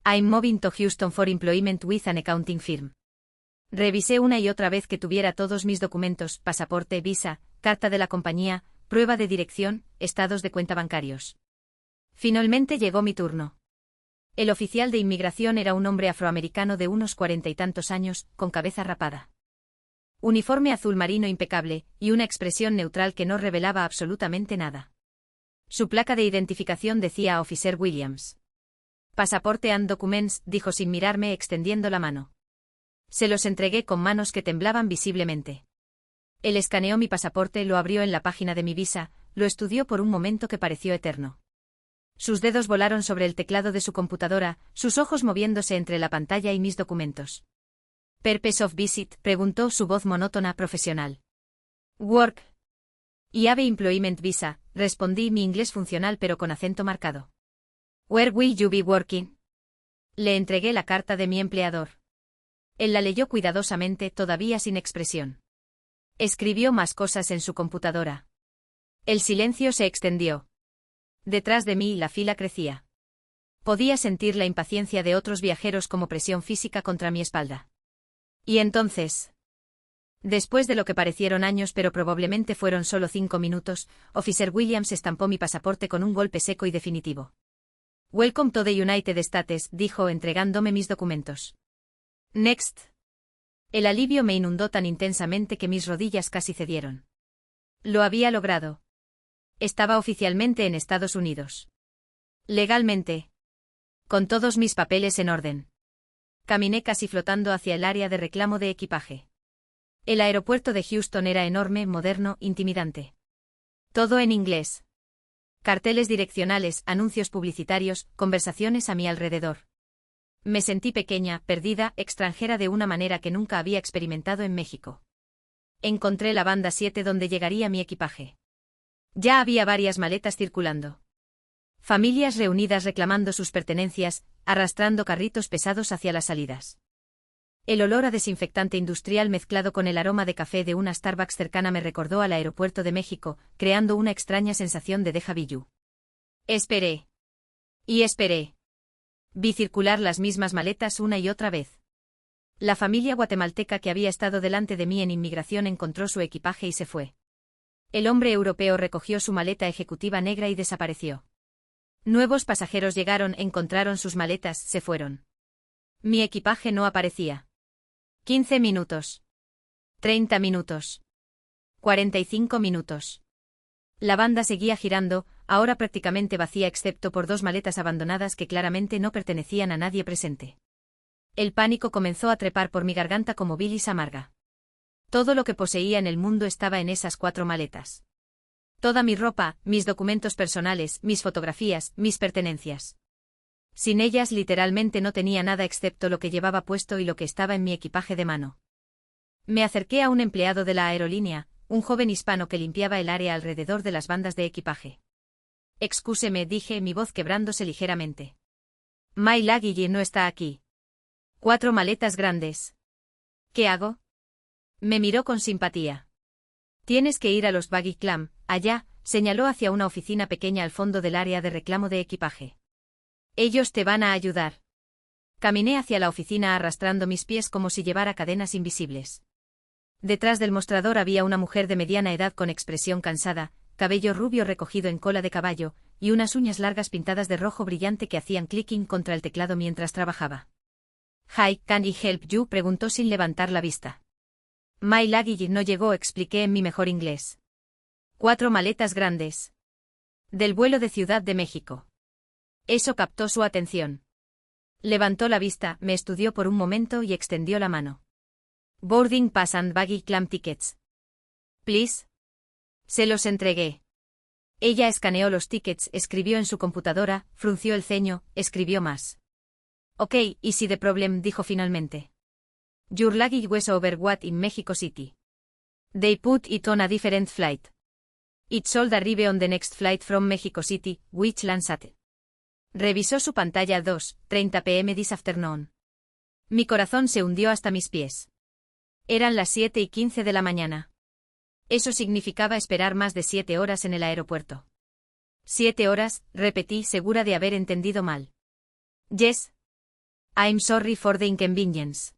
I'm moving to Houston for employment with an accounting firm. Revisé una y otra vez que tuviera todos mis documentos, pasaporte, visa, carta de la compañía, prueba de dirección, estados de cuenta bancarios. Finalmente llegó mi turno. El oficial de inmigración era un hombre afroamericano de unos 40 y tantos años, con cabeza rapada. Uniforme azul marino impecable, y una expresión neutral que no revelaba absolutamente nada. Su placa de identificación decía Officer Williams. Pasaporte and documents, dijo sin mirarme extendiendo la mano. Se los entregué con manos que temblaban visiblemente. Él escaneó mi pasaporte, lo abrió en la página de mi visa, lo estudió por un momento que pareció eterno. Sus dedos volaron sobre el teclado de su computadora, sus ojos moviéndose entre la pantalla y mis documentos. ¿Purpose of visit?, preguntó su voz monótona profesional. Work. Y have employment visa, respondí mi inglés funcional pero con acento marcado. Where will you be working? Le entregué la carta de mi empleador. Él la leyó cuidadosamente, todavía sin expresión. Escribió más cosas en su computadora. El silencio se extendió. Detrás de mí la fila crecía. Podía sentir la impaciencia de otros viajeros como presión física contra mi espalda. Y entonces, después de lo que parecieron años pero probablemente fueron solo 5 minutos, Officer Williams estampó mi pasaporte con un golpe seco y definitivo. Welcome to the United States, dijo entregándome mis documentos. Next. El alivio me inundó tan intensamente que mis rodillas casi cedieron. Lo había logrado. Estaba oficialmente en Estados Unidos. Legalmente. Con todos mis papeles en orden. Caminé casi flotando hacia el área de reclamo de equipaje. El aeropuerto de Houston era enorme, moderno, intimidante. Todo en inglés. Carteles direccionales, anuncios publicitarios, conversaciones a mi alrededor. Me sentí pequeña, perdida, extranjera de una manera que nunca había experimentado en México. Encontré la banda 7 donde llegaría mi equipaje. Ya había varias maletas circulando. Familias reunidas reclamando sus pertenencias, arrastrando carritos pesados hacia las salidas. El olor a desinfectante industrial mezclado con el aroma de café de una Starbucks cercana me recordó al aeropuerto de México, creando una extraña sensación de déjà vu. Esperé. Y esperé. Vi circular las mismas maletas una y otra vez. La familia guatemalteca que había estado delante de mí en inmigración encontró su equipaje y se fue. El hombre europeo recogió su maleta ejecutiva negra y desapareció. Nuevos pasajeros llegaron, encontraron sus maletas, se fueron. Mi equipaje no aparecía. 15 minutos. 30 minutos. 45 minutos. La banda seguía girando, ahora prácticamente vacía excepto por 2 maletas abandonadas que claramente no pertenecían a nadie presente. El pánico comenzó a trepar por mi garganta como bilis amarga. Todo lo que poseía en el mundo estaba en esas 4 maletas. Toda mi ropa, mis documentos personales, mis fotografías, mis pertenencias. Sin ellas literalmente no tenía nada excepto lo que llevaba puesto y lo que estaba en mi equipaje de mano. Me acerqué a un empleado de la aerolínea, un joven hispano que limpiaba el área alrededor de las bandas de equipaje. Excúseme, dije, mi voz quebrándose ligeramente. My luggage no está aquí. 4 maletas grandes. ¿Qué hago? Me miró con simpatía. Tienes que ir a los baggage claim, allá, señaló hacia una oficina pequeña al fondo del área de reclamo de equipaje. Ellos te van a ayudar. Caminé hacia la oficina arrastrando mis pies como si llevara cadenas invisibles. Detrás del mostrador había una mujer de mediana edad con expresión cansada, cabello rubio recogido en cola de caballo, y unas uñas largas pintadas de rojo brillante que hacían clicking contra el teclado mientras trabajaba. Hi, can I help you? Preguntó sin levantar la vista. My luggage no llegó, expliqué en mi mejor inglés. 4 maletas grandes. Del vuelo de Ciudad de México. Eso captó su atención. Levantó la vista, me estudió por un momento y extendió la mano. Boarding pass and baggage claim tickets. Please. Se los entregué. Ella escaneó los tickets, escribió en su computadora, frunció el ceño, escribió más. Ok, easy the problem, dijo finalmente. Your luggage was overweight in Mexico City. They put it on a different flight. It should arrive on the next flight from Mexico City, which lands at. Revisó su pantalla 2:30 p.m. this afternoon. Mi corazón se hundió hasta mis pies. Eran las 7:15 de la mañana. Eso significaba esperar más de 7 horas en el aeropuerto. 7 horas, repetí, segura de haber entendido mal. Yes. I'm sorry for the inconvenience.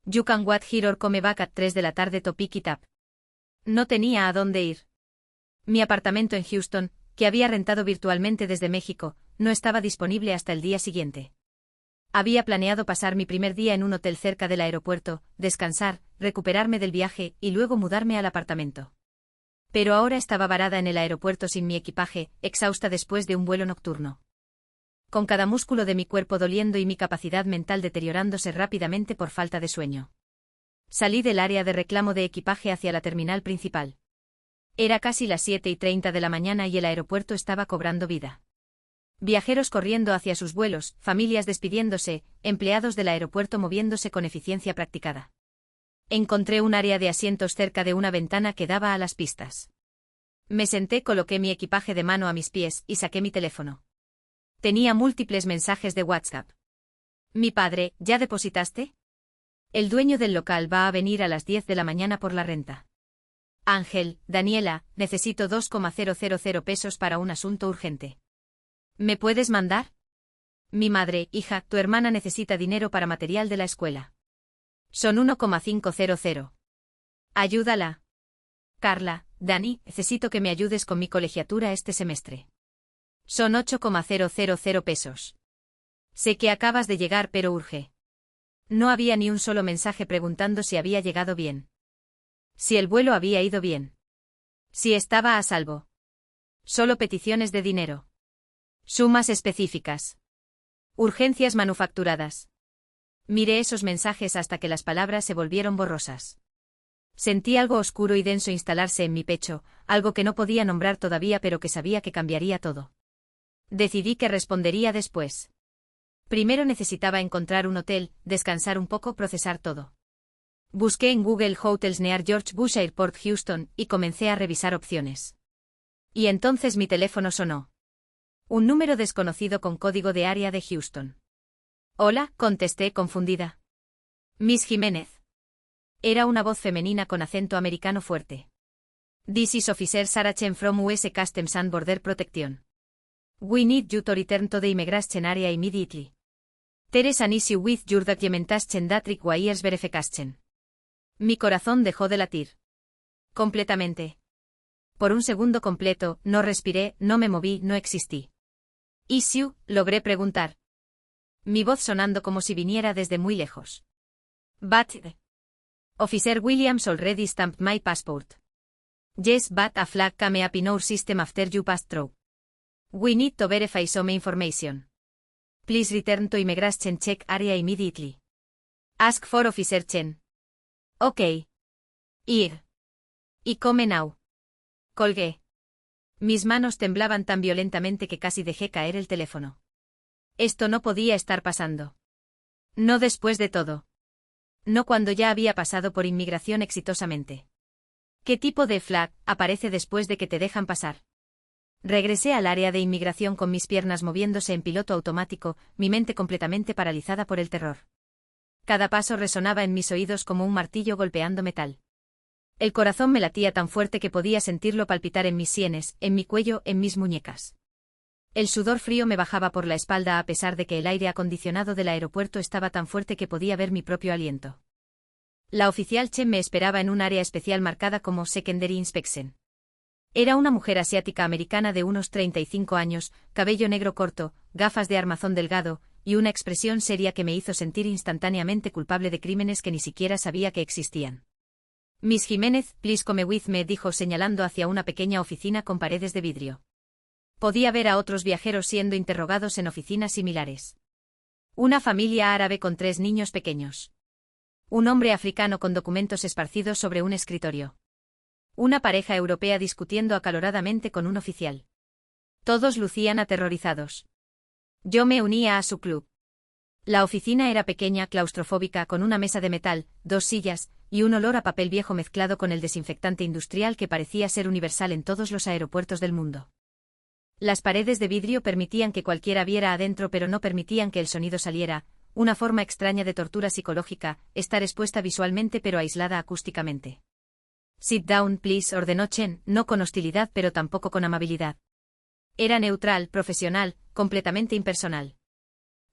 You can wait here or come back at 3 de la tarde to pick it up. No tenía a dónde ir. Mi apartamento en Houston, que había rentado virtualmente desde México, no estaba disponible hasta el día siguiente. Había planeado pasar mi primer día en un hotel cerca del aeropuerto, descansar, recuperarme del viaje y luego mudarme al apartamento. Pero ahora estaba varada en el aeropuerto sin mi equipaje, exhausta después de un vuelo nocturno. Con cada músculo de mi cuerpo doliendo y mi capacidad mental deteriorándose rápidamente por falta de sueño. Salí del área de reclamo de equipaje hacia la terminal principal. Era casi las 7:30 de la mañana y el aeropuerto estaba cobrando vida. Viajeros corriendo hacia sus vuelos, familias despidiéndose, empleados del aeropuerto moviéndose con eficiencia practicada. Encontré un área de asientos cerca de una ventana que daba a las pistas. Me senté, coloqué mi equipaje de mano a mis pies y saqué mi teléfono. Tenía múltiples mensajes de WhatsApp. Mi padre, ¿ya depositaste? El dueño del local va a venir a las 10 de la mañana por la renta. Ángel, Daniela, necesito 2,000 pesos para un asunto urgente. ¿Me puedes mandar? Mi madre, hija, tu hermana necesita dinero para material de la escuela. Son 1,500. Ayúdala. Carla, Dani, necesito que me ayudes con mi colegiatura este semestre. Son 8,000 pesos. Sé que acabas de llegar, pero urge. No había ni un solo mensaje preguntando si había llegado bien. Si el vuelo había ido bien. Si estaba a salvo. Solo peticiones de dinero. Sumas específicas. Urgencias manufacturadas. Miré esos mensajes hasta que las palabras se volvieron borrosas. Sentí algo oscuro y denso instalarse en mi pecho, algo que no podía nombrar todavía pero que sabía que cambiaría todo. Decidí que respondería después. Primero necesitaba encontrar un hotel, descansar un poco, procesar todo. Busqué en Google Hotels near George Bush Airport Houston y comencé a revisar opciones. Y entonces mi teléfono sonó. Un número desconocido con código de área de Houston. Hola, contesté confundida. Miss Jiménez. Era una voz femenina con acento americano fuerte. This is Officer Sarah Chen from US Customs and Border Protection. We need you to return to the immigration area immediately. There is an issue with your documentation that requires verification. Mi corazón dejó de latir. Completamente. Por un segundo completo, no respiré, no me moví, no existí. Issue, logré preguntar. Mi voz sonando como si viniera desde muy lejos. But. Officer Williams already stamped my passport. Yes, but a flag came up in our system after you passed through. We need to verify some information. Please return to immigration check area immediately. Ask for Officer Chen. Okay. Ir. Y come now. Colgué. Mis manos temblaban tan violentamente que casi dejé caer el teléfono. Esto no podía estar pasando. No después de todo. No cuando ya había pasado por inmigración exitosamente. ¿Qué tipo de flag aparece después de que te dejan pasar? Regresé al área de inmigración con mis piernas moviéndose en piloto automático, mi mente completamente paralizada por el terror. Cada paso resonaba en mis oídos como un martillo golpeando metal. El corazón me latía tan fuerte que podía sentirlo palpitar en mis sienes, en mi cuello, en mis muñecas. El sudor frío me bajaba por la espalda a pesar de que el aire acondicionado del aeropuerto estaba tan fuerte que podía ver mi propio aliento. La oficial Chen me esperaba en un área especial marcada como Secondary Inspection. Era una mujer asiática americana de unos 35 años, cabello negro corto, gafas de armazón delgado, y una expresión seria que me hizo sentir instantáneamente culpable de crímenes que ni siquiera sabía que existían. Miss Jiménez, please come with me, dijo señalando hacia una pequeña oficina con paredes de vidrio. Podía ver a otros viajeros siendo interrogados en oficinas similares. Una familia árabe con 3 niños pequeños. Un hombre africano con documentos esparcidos sobre un escritorio. Una pareja europea discutiendo acaloradamente con un oficial. Todos lucían aterrorizados. Yo me unía a su club. La oficina era pequeña, claustrofóbica, con una mesa de metal, 2 sillas, y un olor a papel viejo mezclado con el desinfectante industrial que parecía ser universal en todos los aeropuertos del mundo. Las paredes de vidrio permitían que cualquiera viera adentro pero no permitían que el sonido saliera, una forma extraña de tortura psicológica, estar expuesta visualmente pero aislada acústicamente. Sit down, please, ordenó Chen, no con hostilidad pero tampoco con amabilidad. Era neutral, profesional, completamente impersonal.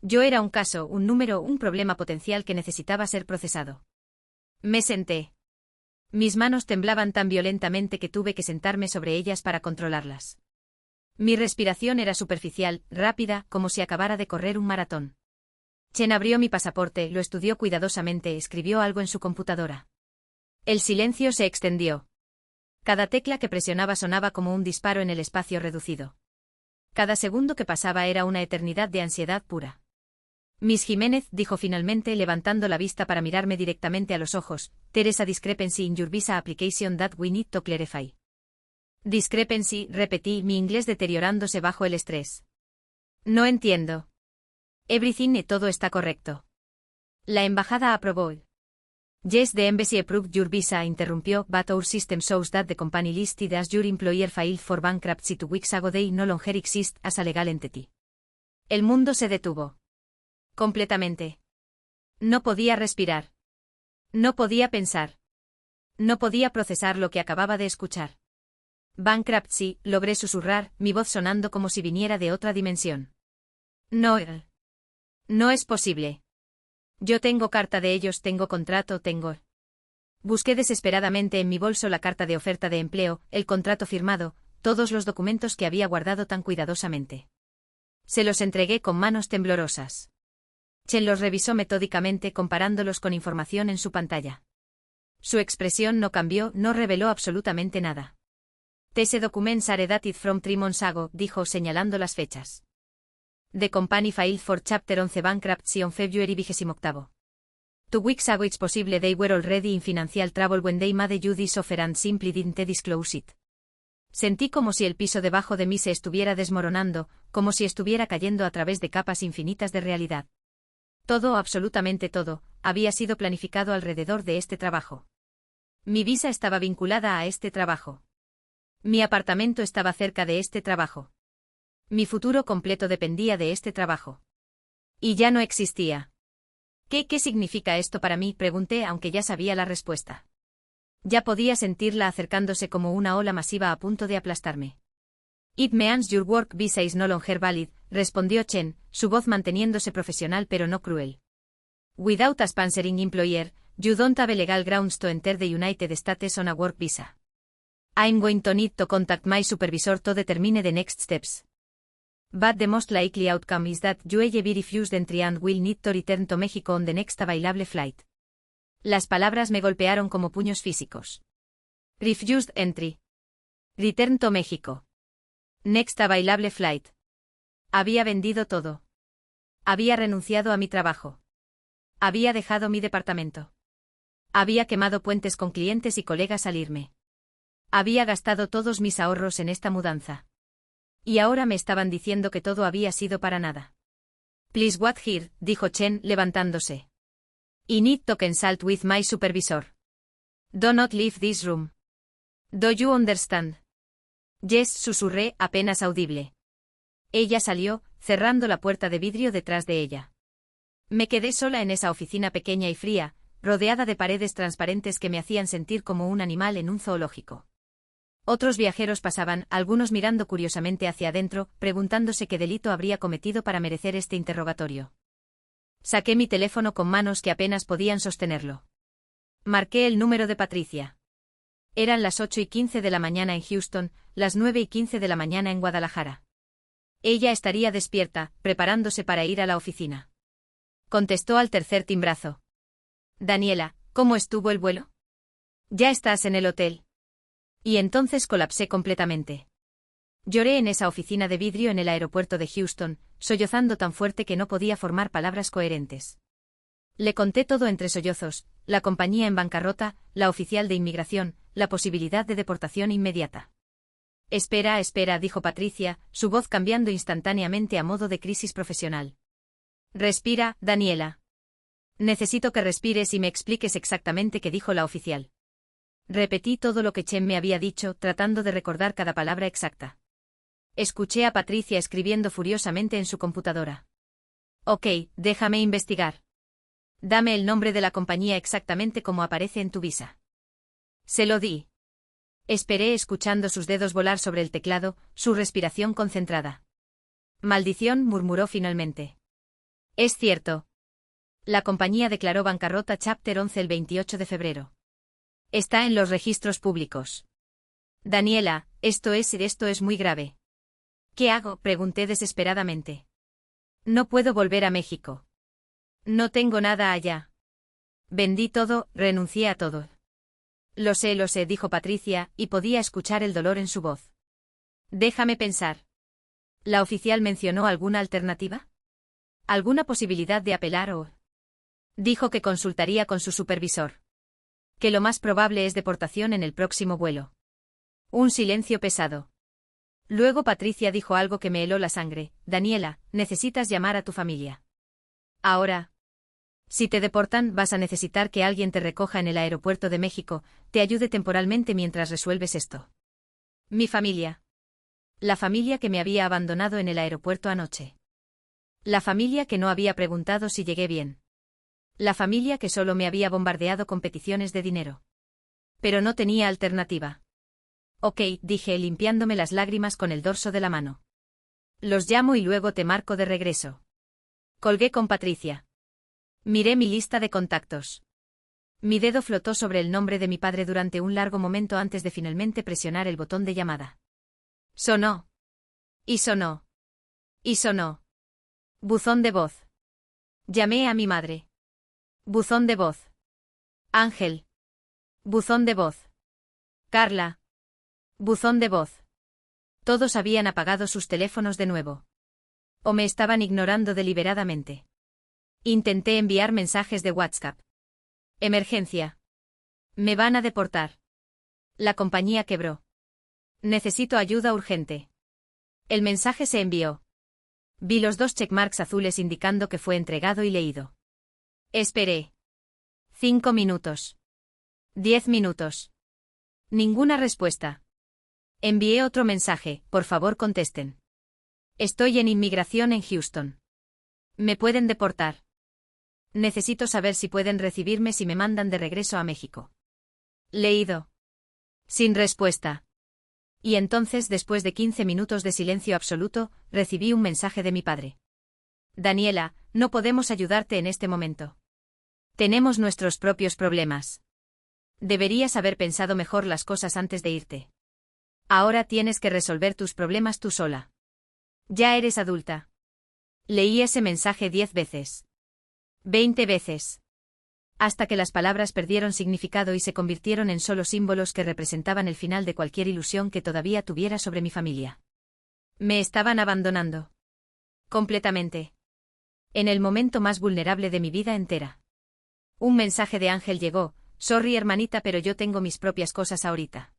Yo era un caso, un número, un problema potencial que necesitaba ser procesado. Me senté. Mis manos temblaban tan violentamente que tuve que sentarme sobre ellas para controlarlas. Mi respiración era superficial, rápida, como si acabara de correr un maratón. Chen abrió mi pasaporte, lo estudió cuidadosamente, escribió algo en su computadora. El silencio se extendió. Cada tecla que presionaba sonaba como un disparo en el espacio reducido. Cada segundo que pasaba era una eternidad de ansiedad pura. Miss Jiménez, dijo finalmente levantando la vista para mirarme directamente a los ojos, there is a discrepancy in your visa application that we need to clarify. Discrepancy, repetí, mi inglés deteriorándose bajo el estrés. No entiendo. Everything y todo está correcto. La embajada aprobó. Yes, the embassy approved your visa, interrumpió, but our system shows that the company listed as your employer filed for bankruptcy 2 weeks ago they no longer exist as a legal entity. El mundo se detuvo. Completamente. No podía respirar. No podía pensar. No podía procesar lo que acababa de escuchar. Bankruptcy, logré susurrar, mi voz sonando como si viniera de otra dimensión. No. No es posible. Yo tengo carta de ellos, tengo contrato, tengo. Busqué desesperadamente en mi bolso la carta de oferta de empleo, el contrato firmado, todos los documentos que había guardado tan cuidadosamente. Se los entregué con manos temblorosas. Chen los revisó metódicamente comparándolos con información en su pantalla. Su expresión no cambió, no reveló absolutamente nada. These documents are dated from 3 months ago, dijo señalando las fechas. The company filed for Chapter 11 bankruptcy on February 28. 2 weeks ago it's possible they were already in financial trouble when they made you this offer and simply didn't disclose it. Sentí como si el piso debajo de mí se estuviera desmoronando, como si estuviera cayendo a través de capas infinitas de realidad. Todo, absolutamente todo, había sido planificado alrededor de este trabajo. Mi visa estaba vinculada a este trabajo. Mi apartamento estaba cerca de este trabajo. Mi futuro completo dependía de este trabajo. Y ya no existía. ¿Qué significa esto para mí?, pregunté, aunque ya sabía la respuesta. Ya podía sentirla acercándose como una ola masiva a punto de aplastarme. It means your work visa is no longer valid, respondió Chen, su voz manteniéndose profesional pero no cruel. Without a sponsoring employer, you don't have legal grounds to enter the United States on a work visa. I'm going to need to contact my supervisor to determine the next steps. But the most likely outcome is that you will be refused entry and will need to return to Mexico on the next available flight. Las palabras me golpearon como puños físicos. Refused entry. Return to México. Next available flight. Había vendido todo. Había renunciado a mi trabajo. Había dejado mi departamento. Había quemado puentes con clientes y colegas al irme. Había gastado todos mis ahorros en esta mudanza. Y ahora me estaban diciendo que todo había sido para nada. Please wait here, dijo Chen, levantándose. I need to consult with my supervisor. Do not leave this room. Do you understand? Yes, susurré, apenas audible. Ella salió, cerrando la puerta de vidrio detrás de ella. Me quedé sola en esa oficina pequeña y fría, rodeada de paredes transparentes que me hacían sentir como un animal en un zoológico. Otros viajeros pasaban, algunos mirando curiosamente hacia adentro, preguntándose qué delito habría cometido para merecer este interrogatorio. Saqué mi teléfono con manos que apenas podían sostenerlo. Marqué el número de Patricia. Eran las 8:15 de la mañana en Houston, las 9:15 de la mañana en Guadalajara. Ella estaría despierta, preparándose para ir a la oficina. Contestó al tercer timbrazo. Daniela, ¿cómo estuvo el vuelo? ¿Ya estás en el hotel? Y entonces colapsé completamente. Lloré en esa oficina de vidrio en el aeropuerto de Houston, sollozando tan fuerte que no podía formar palabras coherentes. Le conté todo entre sollozos, la compañía en bancarrota, la oficial de inmigración, la posibilidad de deportación inmediata. Espera, dijo Patricia, su voz cambiando instantáneamente a modo de crisis profesional. Respira, Daniela. Necesito que respires y me expliques exactamente qué dijo la oficial. Repetí todo lo que Chen me había dicho, tratando de recordar cada palabra exacta. Escuché a Patricia escribiendo furiosamente en su computadora. Ok, déjame investigar. Dame el nombre de la compañía exactamente como aparece en tu visa. Se lo di. Esperé escuchando sus dedos volar sobre el teclado, su respiración concentrada. Maldición, murmuró finalmente. Es cierto. La compañía declaró bancarrota Chapter 11 el 28 de febrero. Está en los registros públicos. Daniela, esto es muy grave. ¿Qué hago?, pregunté desesperadamente. No puedo volver a México. No tengo nada allá. Vendí todo, renuncié a todo. Lo sé, dijo Patricia, y podía escuchar el dolor en su voz. Déjame pensar. ¿La oficial mencionó alguna alternativa? ¿Alguna posibilidad de apelar o...? Dijo que consultaría con su supervisor. Que lo más probable es deportación en el próximo vuelo. Un silencio pesado. Luego Patricia dijo algo que me heló la sangre. Daniela, necesitas llamar a tu familia. Ahora. Si te deportan, vas a necesitar que alguien te recoja en el aeropuerto de México, te ayude temporalmente mientras resuelves esto. Mi familia. La familia que me había abandonado en el aeropuerto anoche. La familia que no había preguntado si llegué bien. La familia que solo me había bombardeado con peticiones de dinero. Pero no tenía alternativa. Ok, dije limpiándome las lágrimas con el dorso de la mano. Los llamo y luego te marco de regreso. Colgué con Patricia. Miré mi lista de contactos. Mi dedo flotó sobre el nombre de mi padre durante un largo momento antes de finalmente presionar el botón de llamada. Sonó. Y sonó. Y sonó. Buzón de voz. Llamé a mi madre. Buzón de voz. Ángel. Buzón de voz. Carla. Buzón de voz. Todos habían apagado sus teléfonos de nuevo. O me estaban ignorando deliberadamente. Intenté enviar mensajes de WhatsApp. Emergencia. Me van a deportar. La compañía quebró. Necesito ayuda urgente. El mensaje se envió. Vi los 2 checkmarks azules indicando que fue entregado y leído. Esperé. 5 minutos. 10 minutos. Ninguna respuesta. Envié otro mensaje, por favor contesten. Estoy en inmigración en Houston. Me pueden deportar. Necesito saber si pueden recibirme si me mandan de regreso a México. Leído. Sin respuesta. Y entonces, después de 15 minutos de silencio absoluto, recibí un mensaje de mi padre. Daniela, no podemos ayudarte en este momento. Tenemos nuestros propios problemas. Deberías haber pensado mejor las cosas antes de irte. Ahora tienes que resolver tus problemas tú sola. Ya eres adulta. Leí ese mensaje 10 veces. 20 veces. Hasta que las palabras perdieron significado y se convirtieron en solo símbolos que representaban el final de cualquier ilusión que todavía tuviera sobre mi familia. Me estaban abandonando. Completamente. En el momento más vulnerable de mi vida entera. Un mensaje de Ángel llegó: sorry hermanita, pero yo tengo mis propias cosas ahorita.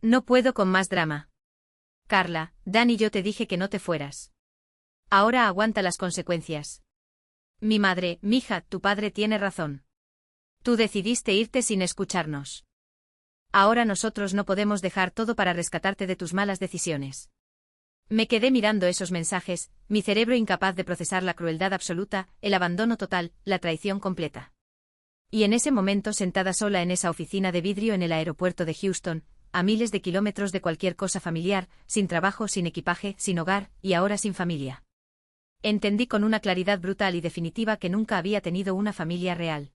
No puedo con más drama. Carla, Dani, yo te dije que no te fueras. Ahora aguanta las consecuencias. Mi madre, mija, tu padre tiene razón. Tú decidiste irte sin escucharnos. Ahora nosotros no podemos dejar todo para rescatarte de tus malas decisiones. Me quedé mirando esos mensajes, mi cerebro incapaz de procesar la crueldad absoluta, el abandono total, la traición completa. Y en ese momento, sentada sola en esa oficina de vidrio en el aeropuerto de Houston, a miles de kilómetros de cualquier cosa familiar, sin trabajo, sin equipaje, sin hogar, y ahora sin familia. Entendí con una claridad brutal y definitiva que nunca había tenido una familia real.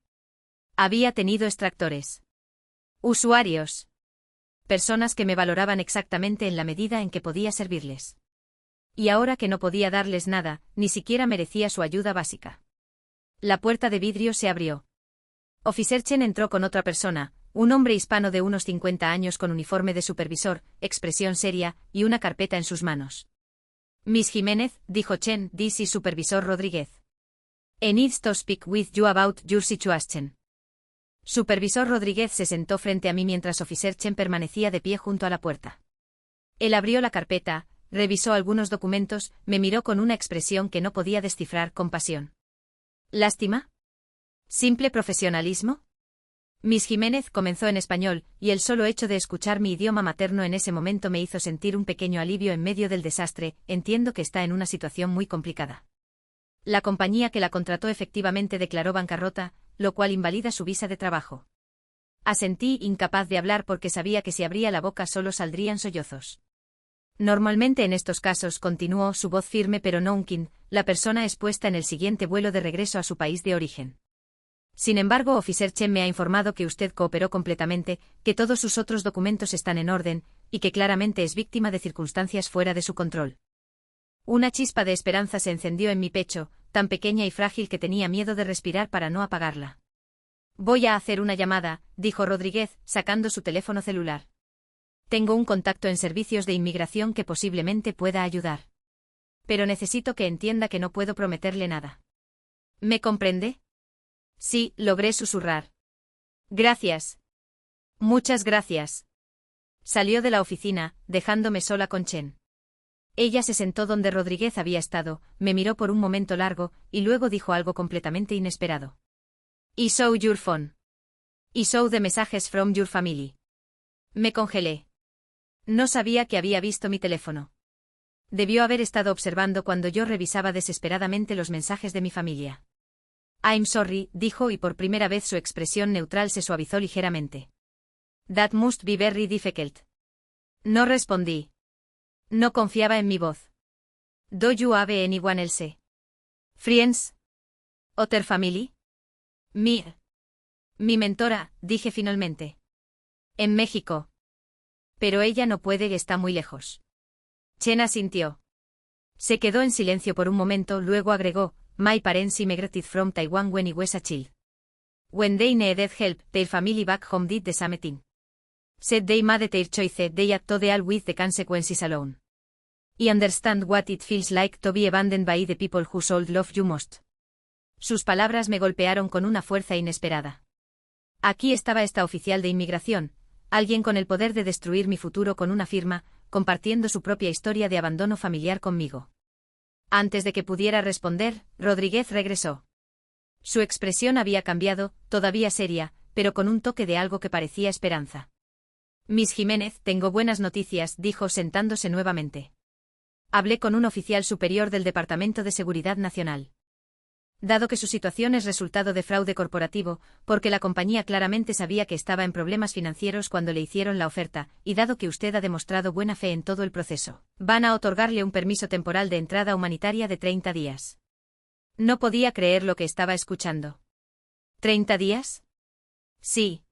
Había tenido extractores. Usuarios. Personas que me valoraban exactamente en la medida en que podía servirles. Y ahora que no podía darles nada, ni siquiera merecía su ayuda básica. La puerta de vidrio se abrió. Officer Chen entró con otra persona, un hombre hispano de unos 50 años con uniforme de supervisor, expresión seria, y una carpeta en sus manos. Miss Jiménez, dijo Chen, this is Supervisor Rodríguez. I need to speak with you about your situation. Supervisor Rodríguez se sentó frente a mí mientras Officer Chen permanecía de pie junto a la puerta. Él abrió la carpeta, revisó algunos documentos, me miró con una expresión que no podía descifrar con pasión. ¿Lástima? ¿Simple profesionalismo? Miss Jiménez comenzó en español, y el solo hecho de escuchar mi idioma materno en ese momento me hizo sentir un pequeño alivio en medio del desastre. Entiendo que está en una situación muy complicada. La compañía que la contrató efectivamente declaró bancarrota, lo cual invalida su visa de trabajo. Asentí, incapaz de hablar porque sabía que si abría la boca solo saldrían sollozos. Normalmente en estos casos, continuó, su voz firme pero no unking, la persona es puesta en el siguiente vuelo de regreso a su país de origen. Sin embargo, Officer Chen me ha informado que usted cooperó completamente, que todos sus otros documentos están en orden, y que claramente es víctima de circunstancias fuera de su control. Una chispa de esperanza se encendió en mi pecho, tan pequeña y frágil que tenía miedo de respirar para no apagarla. Voy a hacer una llamada, dijo Rodríguez, sacando su teléfono celular. Tengo un contacto en servicios de inmigración que posiblemente pueda ayudar. Pero necesito que entienda que no puedo prometerle nada. ¿Me comprende? Sí, logré susurrar. Gracias. Muchas gracias. Salió de la oficina, dejándome sola con Chen. Ella se sentó donde Rodríguez había estado, me miró por un momento largo, y luego dijo algo completamente inesperado. I saw your phone. I saw the messages from your family. Me congelé. No sabía que había visto mi teléfono. Debió haber estado observando cuando yo revisaba desesperadamente los mensajes de mi familia. I'm sorry, dijo y por primera vez su expresión neutral se suavizó ligeramente. That must be very difficult. No respondí. No confiaba en mi voz. Do you have anyone else? Friends? Other family? Mi mentora, dije finalmente. En México. Pero ella no puede, está muy lejos. Chen asintió. Se quedó en silencio por un momento, luego agregó, My parents immigrated from Taiwan when I was a child. When they needed help, their family back home did the same thing. Said they made their choice, they had to deal with the consequences alone. I understand what it feels like to be abandoned by the people who should love you most. Sus palabras me golpearon con una fuerza inesperada. Aquí estaba esta oficial de inmigración, alguien con el poder de destruir mi futuro con una firma, compartiendo su propia historia de abandono familiar conmigo. Antes de que pudiera responder, Rodríguez regresó. Su expresión había cambiado, todavía seria, pero con un toque de algo que parecía esperanza. Miss Jiménez, tengo buenas noticias, dijo sentándose nuevamente. Hablé con un oficial superior del Departamento de Seguridad Nacional. Dado que su situación es resultado de fraude corporativo, porque la compañía claramente sabía que estaba en problemas financieros cuando le hicieron la oferta, y dado que usted ha demostrado buena fe en todo el proceso, van a otorgarle un permiso temporal de entrada humanitaria de 30 días. No podía creer lo que estaba escuchando. ¿30 días? Sí.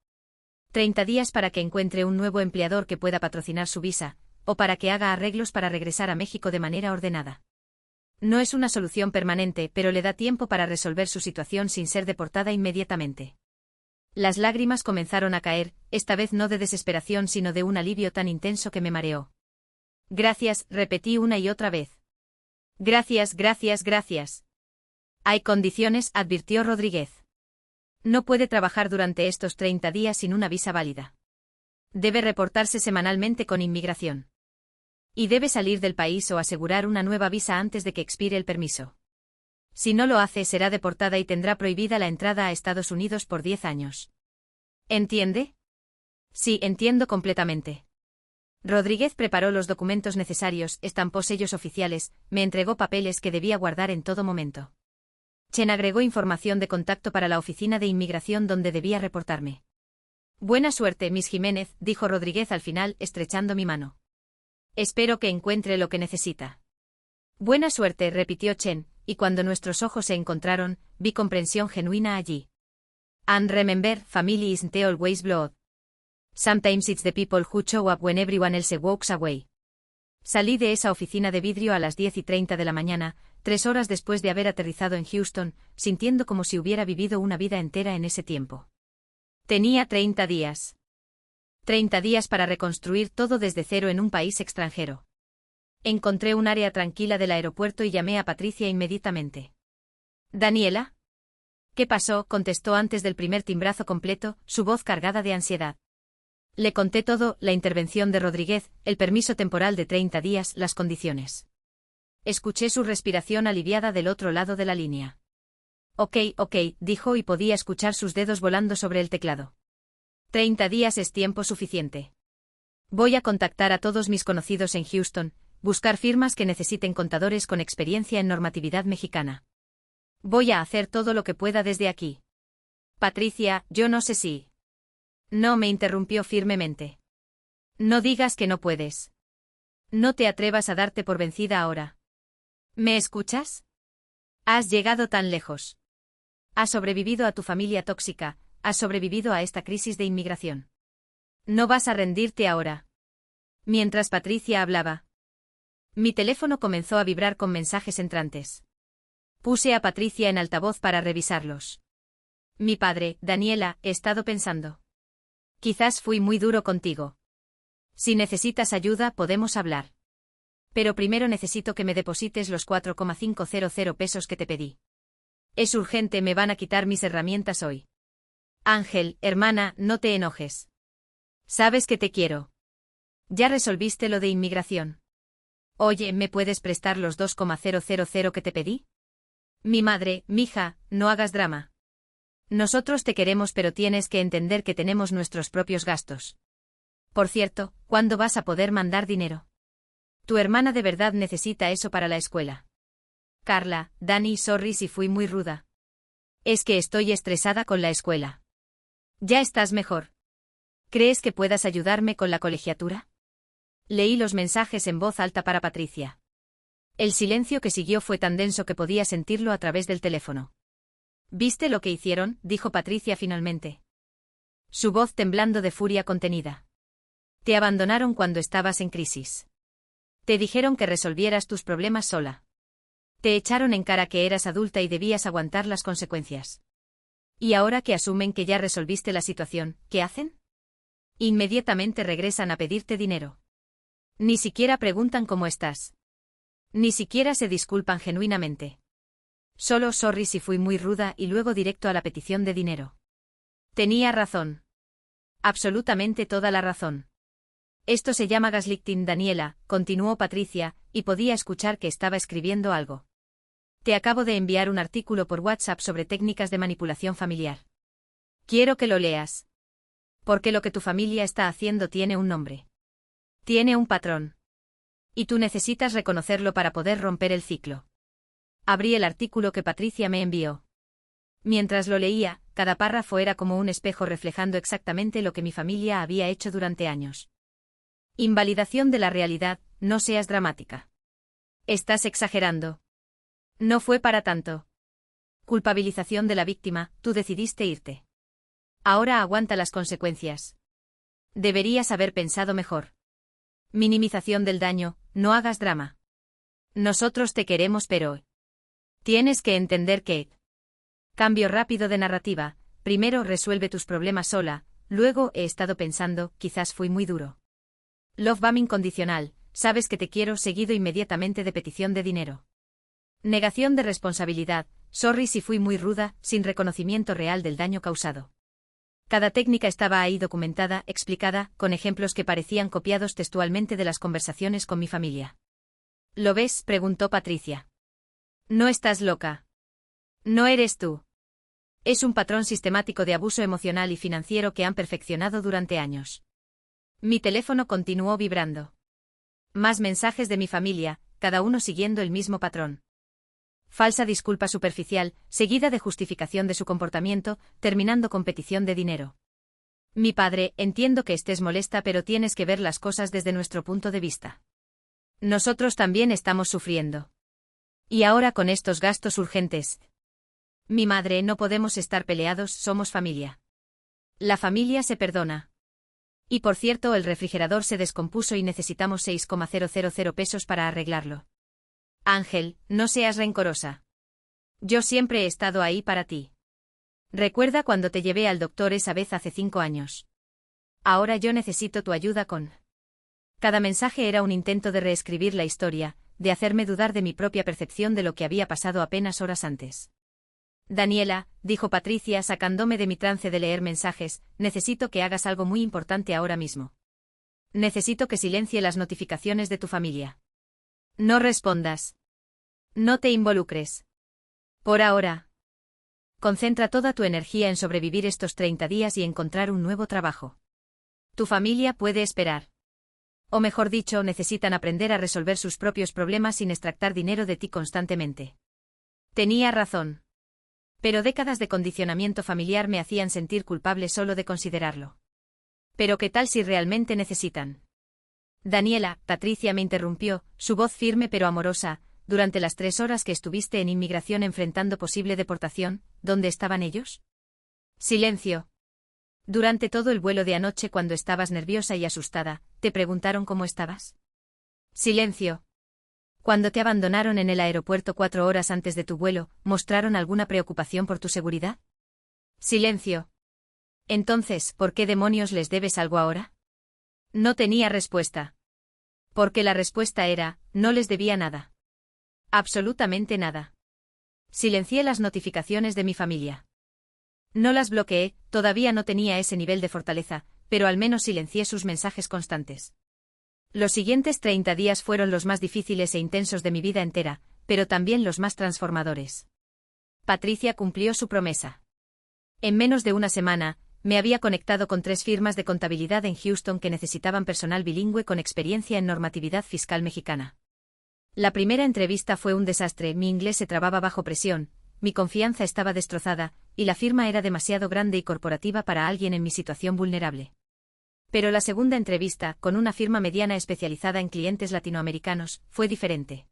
30 días para que encuentre un nuevo empleador que pueda patrocinar su visa, o para que haga arreglos para regresar a México de manera ordenada. No es una solución permanente, pero le da tiempo para resolver su situación sin ser deportada inmediatamente. Las lágrimas comenzaron a caer, esta vez no de desesperación sino de un alivio tan intenso que me mareó. Gracias, repetí una y otra vez. Gracias, gracias, gracias. Hay condiciones, advirtió Rodríguez. No puede trabajar durante estos 30 días sin una visa válida. Debe reportarse semanalmente con inmigración. Y debe salir del país o asegurar una nueva visa antes de que expire el permiso. Si no lo hace, será deportada y tendrá prohibida la entrada a Estados Unidos por 10 años. ¿Entiende? Sí, entiendo completamente. Rodríguez preparó los documentos necesarios, estampó sellos oficiales, me entregó papeles que debía guardar en todo momento. Chen agregó información de contacto para la oficina de inmigración donde debía reportarme. Buena suerte, Miss Jiménez, dijo Rodríguez al final, estrechando mi mano. Espero que encuentre lo que necesita. Buena suerte, repitió Chen, y cuando nuestros ojos se encontraron, vi comprensión genuina allí. And remember, family isn't always blood. Sometimes it's the people who show up when everyone else walks away. Salí de esa oficina de vidrio a las 10:30 de la mañana, 3 horas después de haber aterrizado en Houston, sintiendo como si hubiera vivido una vida entera en ese tiempo. Tenía 30 días. 30 días para reconstruir todo desde cero en un país extranjero. Encontré un área tranquila del aeropuerto y llamé a Patricia inmediatamente. ¿Daniela? ¿Qué pasó?, contestó antes del primer timbrazo completo, su voz cargada de ansiedad. Le conté todo, la intervención de Rodríguez, el permiso temporal de 30 días, las condiciones. Escuché su respiración aliviada del otro lado de la línea. Ok, dijo y podía escuchar sus dedos volando sobre el teclado. 30 días es tiempo suficiente. Voy a contactar a todos mis conocidos en Houston, buscar firmas que necesiten contadores con experiencia en normatividad mexicana. Voy a hacer todo lo que pueda desde aquí. Patricia, yo no sé si... No, me interrumpió firmemente. No digas que no puedes. No te atrevas a darte por vencida ahora. ¿Me escuchas? Has llegado tan lejos. Has sobrevivido a tu familia tóxica, has sobrevivido a esta crisis de inmigración. No vas a rendirte ahora. Mientras Patricia hablaba, mi teléfono comenzó a vibrar con mensajes entrantes. Puse a Patricia en altavoz para revisarlos. Mi padre, Daniela, he estado pensando. Quizás fui muy duro contigo. Si necesitas ayuda, podemos hablar. Pero primero necesito que me deposites los 4,500 pesos que te pedí. Es urgente, me van a quitar mis herramientas hoy. Ángel, hermana, no te enojes. Sabes que te quiero. ¿Ya resolviste lo de inmigración? Oye, ¿me puedes prestar los 2,000 que te pedí? Mi madre, mija, no hagas drama. Nosotros te queremos, pero tienes que entender que tenemos nuestros propios gastos. Por cierto, ¿cuándo vas a poder mandar dinero? Tu hermana de verdad necesita eso para la escuela. Carla, Dani, sorry si fui muy ruda. Es que estoy estresada con la escuela. ¿Ya estás mejor? ¿Crees que puedas ayudarme con la colegiatura? Leí los mensajes en voz alta para Patricia. El silencio que siguió fue tan denso que podía sentirlo a través del teléfono. ¿Viste lo que hicieron?, dijo Patricia finalmente. Su voz temblando de furia contenida. Te abandonaron cuando estabas en crisis. Te dijeron que resolvieras tus problemas sola. Te echaron en cara que eras adulta y debías aguantar las consecuencias. Y ahora que asumen que ya resolviste la situación, ¿qué hacen? Inmediatamente regresan a pedirte dinero. Ni siquiera preguntan cómo estás. Ni siquiera se disculpan genuinamente. Solo sorry si fui muy ruda y luego directo a la petición de dinero. Tenía razón. Absolutamente toda la razón. Esto se llama gaslighting, Daniela, continuó Patricia, y podía escuchar que estaba escribiendo algo. Te acabo de enviar un artículo por WhatsApp sobre técnicas de manipulación familiar. Quiero que lo leas. Porque lo que tu familia está haciendo tiene un nombre. Tiene un patrón. Y tú necesitas reconocerlo para poder romper el ciclo. Abrí el artículo que Patricia me envió. Mientras lo leía, cada párrafo era como un espejo reflejando exactamente lo que mi familia había hecho durante años. Invalidación de la realidad, no seas dramática. Estás exagerando. No fue para tanto. Culpabilización de la víctima, tú decidiste irte. Ahora aguanta las consecuencias. Deberías haber pensado mejor. Minimización del daño, no hagas drama. Nosotros te queremos, pero tienes que entender que... Cambio rápido de narrativa, primero resuelve tus problemas sola, luego he estado pensando, quizás fui muy duro. Love bombing condicional, sabes que te quiero, seguido inmediatamente de petición de dinero. Negación de responsabilidad, sorry si fui muy ruda, sin reconocimiento real del daño causado. Cada técnica estaba ahí documentada, explicada, con ejemplos que parecían copiados textualmente de las conversaciones con mi familia. ¿Lo ves?, preguntó Patricia. No estás loca. No eres tú. Es un patrón sistemático de abuso emocional y financiero que han perfeccionado durante años. Mi teléfono continuó vibrando. Más mensajes de mi familia, cada uno siguiendo el mismo patrón. Falsa disculpa superficial, seguida de justificación de su comportamiento, terminando con petición de dinero. Mi padre, entiendo que estés molesta, pero tienes que ver las cosas desde nuestro punto de vista. Nosotros también estamos sufriendo. Y ahora con estos gastos urgentes. Mi madre, no podemos estar peleados, somos familia. La familia se perdona. Y por cierto, el refrigerador se descompuso y necesitamos 6,000 pesos para arreglarlo. Ángel, no seas rencorosa. Yo siempre he estado ahí para ti. Recuerda cuando te llevé al doctor esa vez hace 5 años. Ahora yo necesito tu ayuda con... Cada mensaje era un intento de reescribir la historia, de hacerme dudar de mi propia percepción de lo que había pasado apenas horas antes. Daniela, dijo Patricia sacándome de mi trance de leer mensajes, necesito que hagas algo muy importante ahora mismo. Necesito que silencie las notificaciones de tu familia. No respondas. No te involucres. Por ahora. Concentra toda tu energía en sobrevivir estos 30 días y encontrar un nuevo trabajo. Tu familia puede esperar. O mejor dicho, necesitan aprender a resolver sus propios problemas sin extractar dinero de ti constantemente. Tenía razón. Pero décadas de condicionamiento familiar me hacían sentir culpable solo de considerarlo. Pero ¿qué tal si realmente necesitan? Daniela, Patricia me interrumpió, su voz firme pero amorosa, durante las 3 horas que estuviste en inmigración enfrentando posible deportación, ¿dónde estaban ellos? Silencio. Durante todo el vuelo de anoche cuando estabas nerviosa y asustada, ¿te preguntaron cómo estabas? Silencio. Cuando te abandonaron en el aeropuerto 4 horas antes de tu vuelo, ¿mostraron alguna preocupación por tu seguridad? Silencio. Entonces, ¿por qué demonios les debes algo ahora? No tenía respuesta. Porque la respuesta era, no les debía nada. Absolutamente nada. Silencié las notificaciones de mi familia. No las bloqueé, todavía no tenía ese nivel de fortaleza, pero al menos silencié sus mensajes constantes. Los siguientes 30 días fueron los más difíciles e intensos de mi vida entera, pero también los más transformadores. Patricia cumplió su promesa. En menos de una semana, me había conectado con 3 firmas de contabilidad en Houston que necesitaban personal bilingüe con experiencia en normatividad fiscal mexicana. La primera entrevista fue un desastre, mi inglés se trababa bajo presión, mi confianza estaba destrozada, y la firma era demasiado grande y corporativa para alguien en mi situación vulnerable. Pero la segunda entrevista, con una firma mediana especializada en clientes latinoamericanos, fue diferente.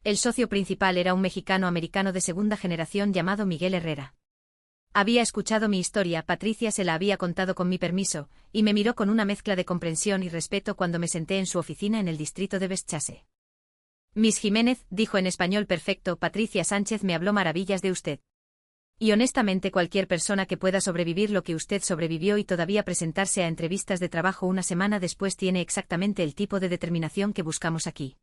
El socio principal era un mexicano-americano de segunda generación llamado Miguel Herrera. Había escuchado mi historia, Patricia se la había contado con mi permiso, y me miró con una mezcla de comprensión y respeto cuando me senté en su oficina en el distrito de Westchase. Miss Jiménez, dijo en español perfecto, Patricia Sánchez me habló maravillas de usted. Y honestamente cualquier persona que pueda sobrevivir lo que usted sobrevivió y todavía presentarse a entrevistas de trabajo una semana después tiene exactamente el tipo de determinación que buscamos aquí.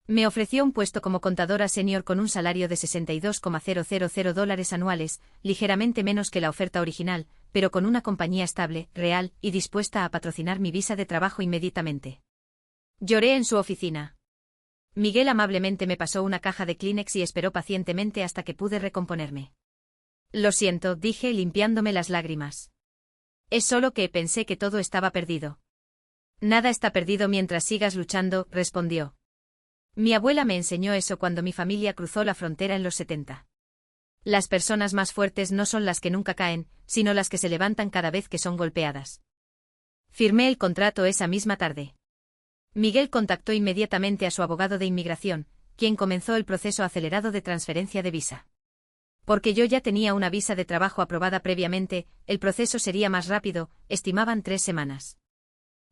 Me ofreció un puesto como contadora senior con un salario de $62,000 anuales, ligeramente menos que la oferta original, pero con una compañía estable, real, y dispuesta a patrocinar mi visa de trabajo inmediatamente. Lloré en su oficina. Miguel amablemente me pasó una caja de Kleenex y esperó pacientemente hasta que pude recomponerme. Lo siento, dije limpiándome las lágrimas. Es solo que pensé que todo estaba perdido. Nada está perdido mientras sigas luchando, respondió. Mi abuela me enseñó eso cuando mi familia cruzó la frontera en los 70. Las personas más fuertes no son las que nunca caen, sino las que se levantan cada vez que son golpeadas. Firmé el contrato esa misma tarde. Miguel contactó inmediatamente a su abogado de inmigración, quien comenzó el proceso acelerado de transferencia de visa. Porque yo ya tenía una visa de trabajo aprobada previamente, el proceso sería más rápido, estimaban 3 semanas.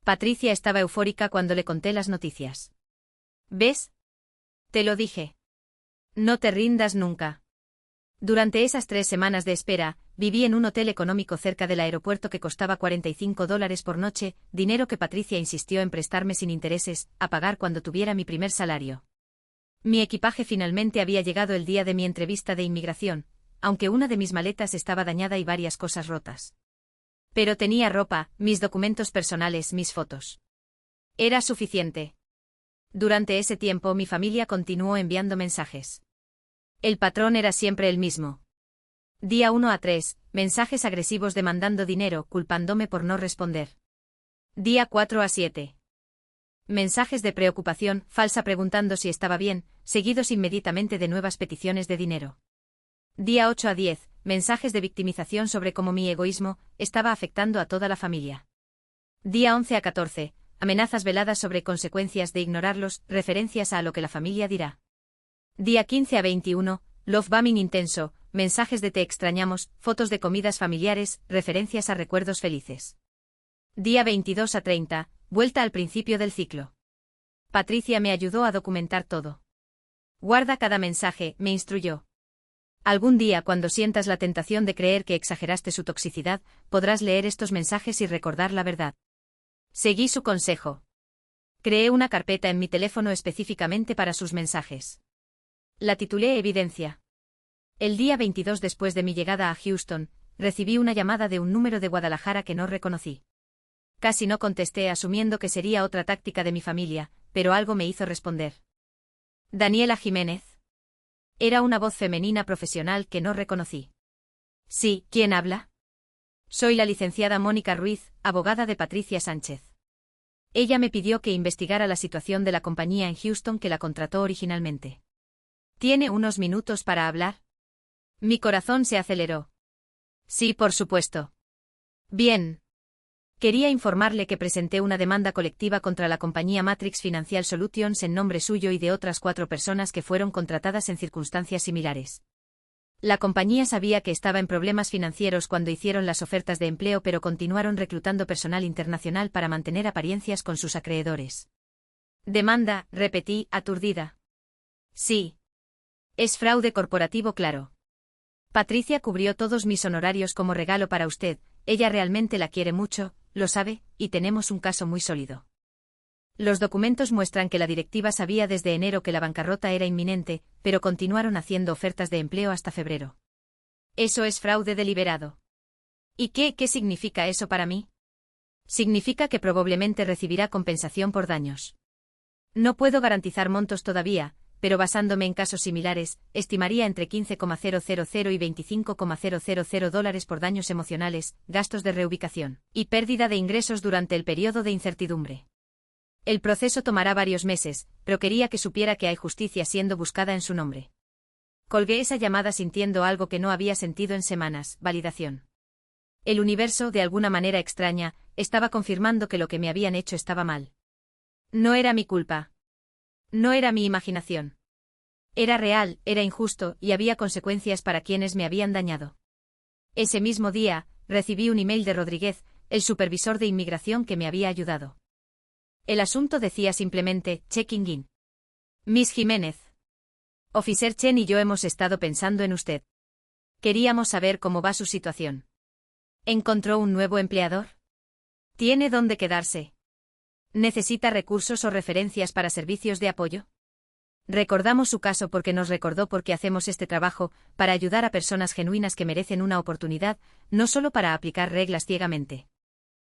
Patricia estaba eufórica cuando le conté las noticias. ¿Ves? Te lo dije. No te rindas nunca. Durante esas 3 semanas de espera, viví en un hotel económico cerca del aeropuerto que costaba $45 por noche, dinero que Patricia insistió en prestarme sin intereses, a pagar cuando tuviera mi primer salario. Mi equipaje finalmente había llegado el día de mi entrevista de inmigración, aunque una de mis maletas estaba dañada y varias cosas rotas. Pero tenía ropa, mis documentos personales, mis fotos. Era suficiente. Durante ese tiempo mi familia continuó enviando mensajes. El patrón era siempre el mismo. Día 1 a 3, mensajes agresivos demandando dinero, culpándome por no responder. Día 4 a 7. Mensajes de preocupación, falsa preguntando si estaba bien, seguidos inmediatamente de nuevas peticiones de dinero. Día 8 a 10, mensajes de victimización sobre cómo mi egoísmo estaba afectando a toda la familia. Día 11 a 14, amenazas veladas sobre consecuencias de ignorarlos, referencias a lo que la familia dirá. Día 15 a 21, love bombing intenso, mensajes de te extrañamos, fotos de comidas familiares, referencias a recuerdos felices. Día 22 a 30, vuelta al principio del ciclo. Patricia me ayudó a documentar todo. Guarda cada mensaje, me instruyó. Algún día, cuando sientas la tentación de creer que exageraste su toxicidad, podrás leer estos mensajes y recordar la verdad. Seguí su consejo. Creé una carpeta en mi teléfono específicamente para sus mensajes. La titulé Evidencia. El día 22 después de mi llegada a Houston, recibí una llamada de un número de Guadalajara que no reconocí. Casi no contesté asumiendo que sería otra táctica de mi familia, pero algo me hizo responder. Daniela Jiménez. Era una voz femenina profesional que no reconocí. Sí, ¿quién habla? Soy la licenciada Mónica Ruiz, abogada de Patricia Sánchez. Ella me pidió que investigara la situación de la compañía en Houston que la contrató originalmente. ¿Tiene unos minutos para hablar? Mi corazón se aceleró. Sí, por supuesto. Bien. Quería informarle que presenté una demanda colectiva contra la compañía Matrix Financial Solutions en nombre suyo y de otras 4 personas que fueron contratadas en circunstancias similares. La compañía sabía que estaba en problemas financieros cuando hicieron las ofertas de empleo, pero continuaron reclutando personal internacional para mantener apariencias con sus acreedores. Demanda, repetí, aturdida. Sí. Es fraude corporativo, claro. Patricia cubrió todos mis honorarios como regalo para usted, ella realmente la quiere mucho, lo sabe, y tenemos un caso muy sólido. Los documentos muestran que la directiva sabía desde enero que la bancarrota era inminente, pero continuaron haciendo ofertas de empleo hasta febrero. Eso es fraude deliberado. ¿Y qué significa eso para mí? Significa que probablemente recibirá compensación por daños. No puedo garantizar montos todavía, pero basándome en casos similares, estimaría entre $15,000 y $25,000 por daños emocionales, gastos de reubicación y pérdida de ingresos durante el periodo de incertidumbre. El proceso tomará varios meses, pero quería que supiera que hay justicia siendo buscada en su nombre. Colgué esa llamada sintiendo algo que no había sentido en semanas, validación. El universo, de alguna manera extraña, estaba confirmando que lo que me habían hecho estaba mal. No era mi culpa. No era mi imaginación. Era real, era injusto, y había consecuencias para quienes me habían dañado. Ese mismo día, recibí un email de Rodríguez, el supervisor de inmigración que me había ayudado. El asunto decía simplemente, checking in. Miss Jiménez. Officer Chen y yo hemos estado pensando en usted. Queríamos saber cómo va su situación. ¿Encontró un nuevo empleador? ¿Tiene dónde quedarse? ¿Necesita recursos o referencias para servicios de apoyo? Recordamos su caso porque nos recordó por qué hacemos este trabajo, para ayudar a personas genuinas que merecen una oportunidad, no solo para aplicar reglas ciegamente.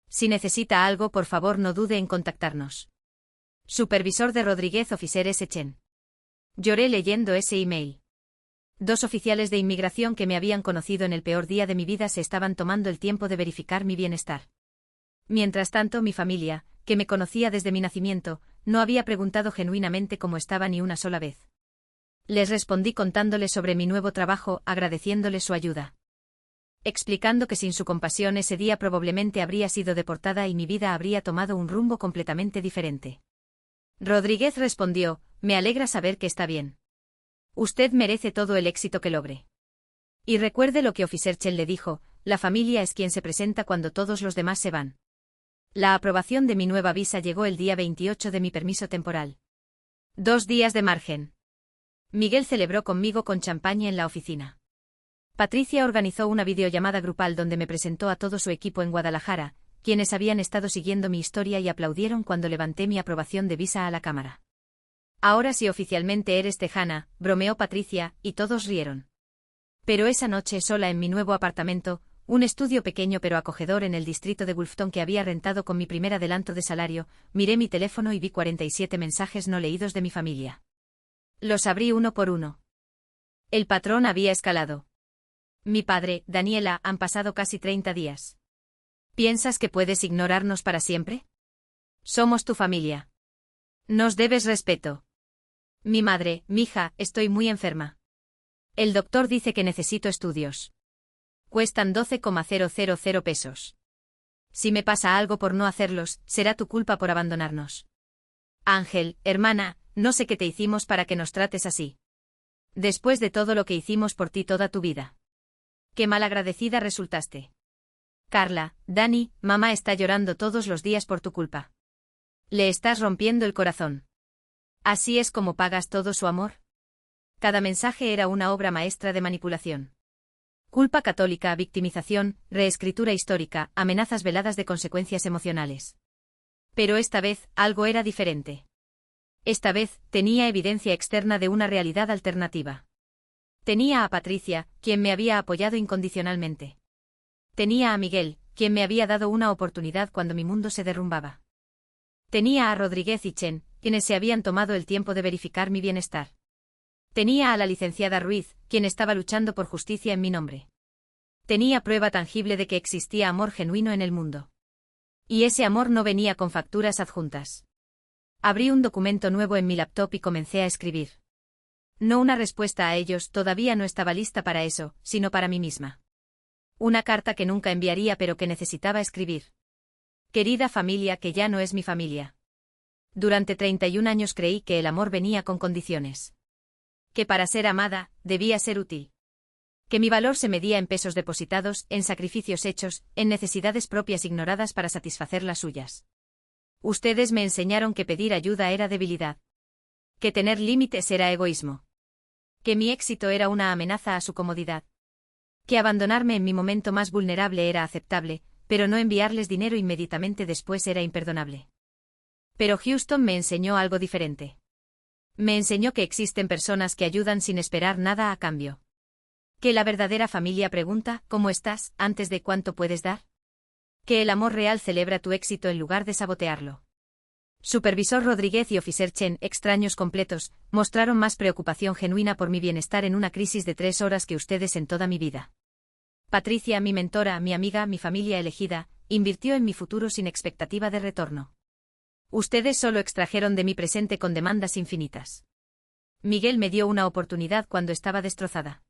Si necesita algo, por favor no dude en contactarnos. Supervisor de Rodríguez, Officer S. Chen. Lloré leyendo ese email. 2 oficiales de inmigración que me habían conocido en el peor día de mi vida se estaban tomando el tiempo de verificar mi bienestar. Mientras tanto, mi familia, que me conocía desde mi nacimiento, no había preguntado genuinamente cómo estaba ni una sola vez. Les respondí contándoles sobre mi nuevo trabajo, agradeciéndoles su ayuda. Explicando que sin su compasión ese día probablemente habría sido deportada y mi vida habría tomado un rumbo completamente diferente. Rodríguez respondió, me alegra saber que está bien. Usted merece todo el éxito que logre. Y recuerde lo que Officer Chen le dijo, la familia es quien se presenta cuando todos los demás se van. La aprobación de mi nueva visa llegó el día 28 de mi permiso temporal. 2 días de margen. Miguel celebró conmigo con champaña en la oficina. Patricia organizó una videollamada grupal donde me presentó a todo su equipo en Guadalajara, quienes habían estado siguiendo mi historia y aplaudieron cuando levanté mi aprobación de visa a la cámara. Ahora sí oficialmente eres tejana, bromeó Patricia, y todos rieron. Pero esa noche sola en mi nuevo apartamento, un estudio pequeño pero acogedor en el distrito de Wolfton que había rentado con mi primer adelanto de salario, miré mi teléfono y vi 47 mensajes no leídos de mi familia. Los abrí uno por uno. El patrón había escalado. Mi padre, Daniela, han pasado casi 30 días. ¿Piensas que puedes ignorarnos para siempre? Somos tu familia. Nos debes respeto. Mi madre, mija, estoy muy enferma. El doctor dice que necesito estudios. Cuestan 12,000 pesos. Si me pasa algo por no hacerlos, será tu culpa por abandonarnos. Ángel, hermana, no sé qué te hicimos para que nos trates así. Después de todo lo que hicimos por ti toda tu vida. Qué malagradecida resultaste. Carla, Dani, mamá está llorando todos los días por tu culpa. Le estás rompiendo el corazón. ¿Así es como pagas todo su amor? Cada mensaje era una obra maestra de manipulación. Culpa católica, victimización, reescritura histórica, amenazas veladas de consecuencias emocionales. Pero esta vez, algo era diferente. Esta vez, tenía evidencia externa de una realidad alternativa. Tenía a Patricia, quien me había apoyado incondicionalmente. Tenía a Miguel, quien me había dado una oportunidad cuando mi mundo se derrumbaba. Tenía a Rodríguez y Chen, quienes se habían tomado el tiempo de verificar mi bienestar. Tenía a la licenciada Ruiz, quien estaba luchando por justicia en mi nombre. Tenía prueba tangible de que existía amor genuino en el mundo. Y ese amor no venía con facturas adjuntas. Abrí un documento nuevo en mi laptop y comencé a escribir. No una respuesta a ellos, todavía no estaba lista para eso, sino para mí misma. Una carta que nunca enviaría pero que necesitaba escribir. Querida familia que ya no es mi familia. Durante 31 años creí que el amor venía con condiciones. Que para ser amada, debía ser útil. Que mi valor se medía en pesos depositados, en sacrificios hechos, en necesidades propias ignoradas para satisfacer las suyas. Ustedes me enseñaron que pedir ayuda era debilidad. Que tener límites era egoísmo. Que mi éxito era una amenaza a su comodidad. Que abandonarme en mi momento más vulnerable era aceptable, pero no enviarles dinero inmediatamente después era imperdonable. Pero Houston me enseñó algo diferente. Me enseñó que existen personas que ayudan sin esperar nada a cambio. Que la verdadera familia pregunta, ¿cómo estás?, antes de ¿cuánto puedes dar? Que el amor real celebra tu éxito en lugar de sabotearlo. Supervisor Rodríguez y Officer Chen, extraños completos, mostraron más preocupación genuina por mi bienestar en una crisis de 3 horas que ustedes en toda mi vida. Patricia, mi mentora, mi amiga, mi familia elegida, invirtió en mi futuro sin expectativa de retorno. Ustedes solo extrajeron de mi presente con demandas infinitas. Miguel me dio una oportunidad cuando estaba destrozada.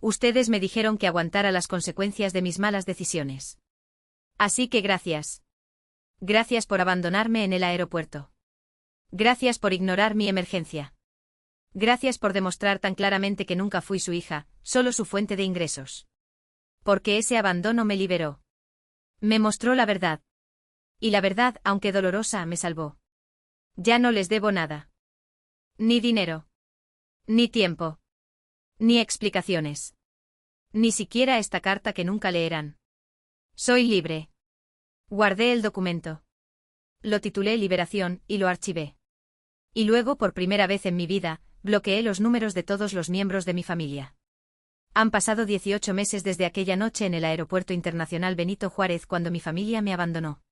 Ustedes me dijeron que aguantara las consecuencias de mis malas decisiones. Así que gracias. Gracias por abandonarme en el aeropuerto. Gracias por ignorar mi emergencia. Gracias por demostrar tan claramente que nunca fui su hija, solo su fuente de ingresos. Porque ese abandono me liberó. Me mostró la verdad. Y la verdad, aunque dolorosa, me salvó. Ya no les debo nada. Ni dinero. Ni tiempo. Ni explicaciones. Ni siquiera esta carta que nunca leerán. Soy libre. Guardé el documento. Lo titulé Liberación y lo archivé. Y luego, por primera vez en mi vida, bloqueé los números de todos los miembros de mi familia. Han pasado 18 meses desde aquella noche en el Aeropuerto Internacional Benito Juárez cuando mi familia me abandonó.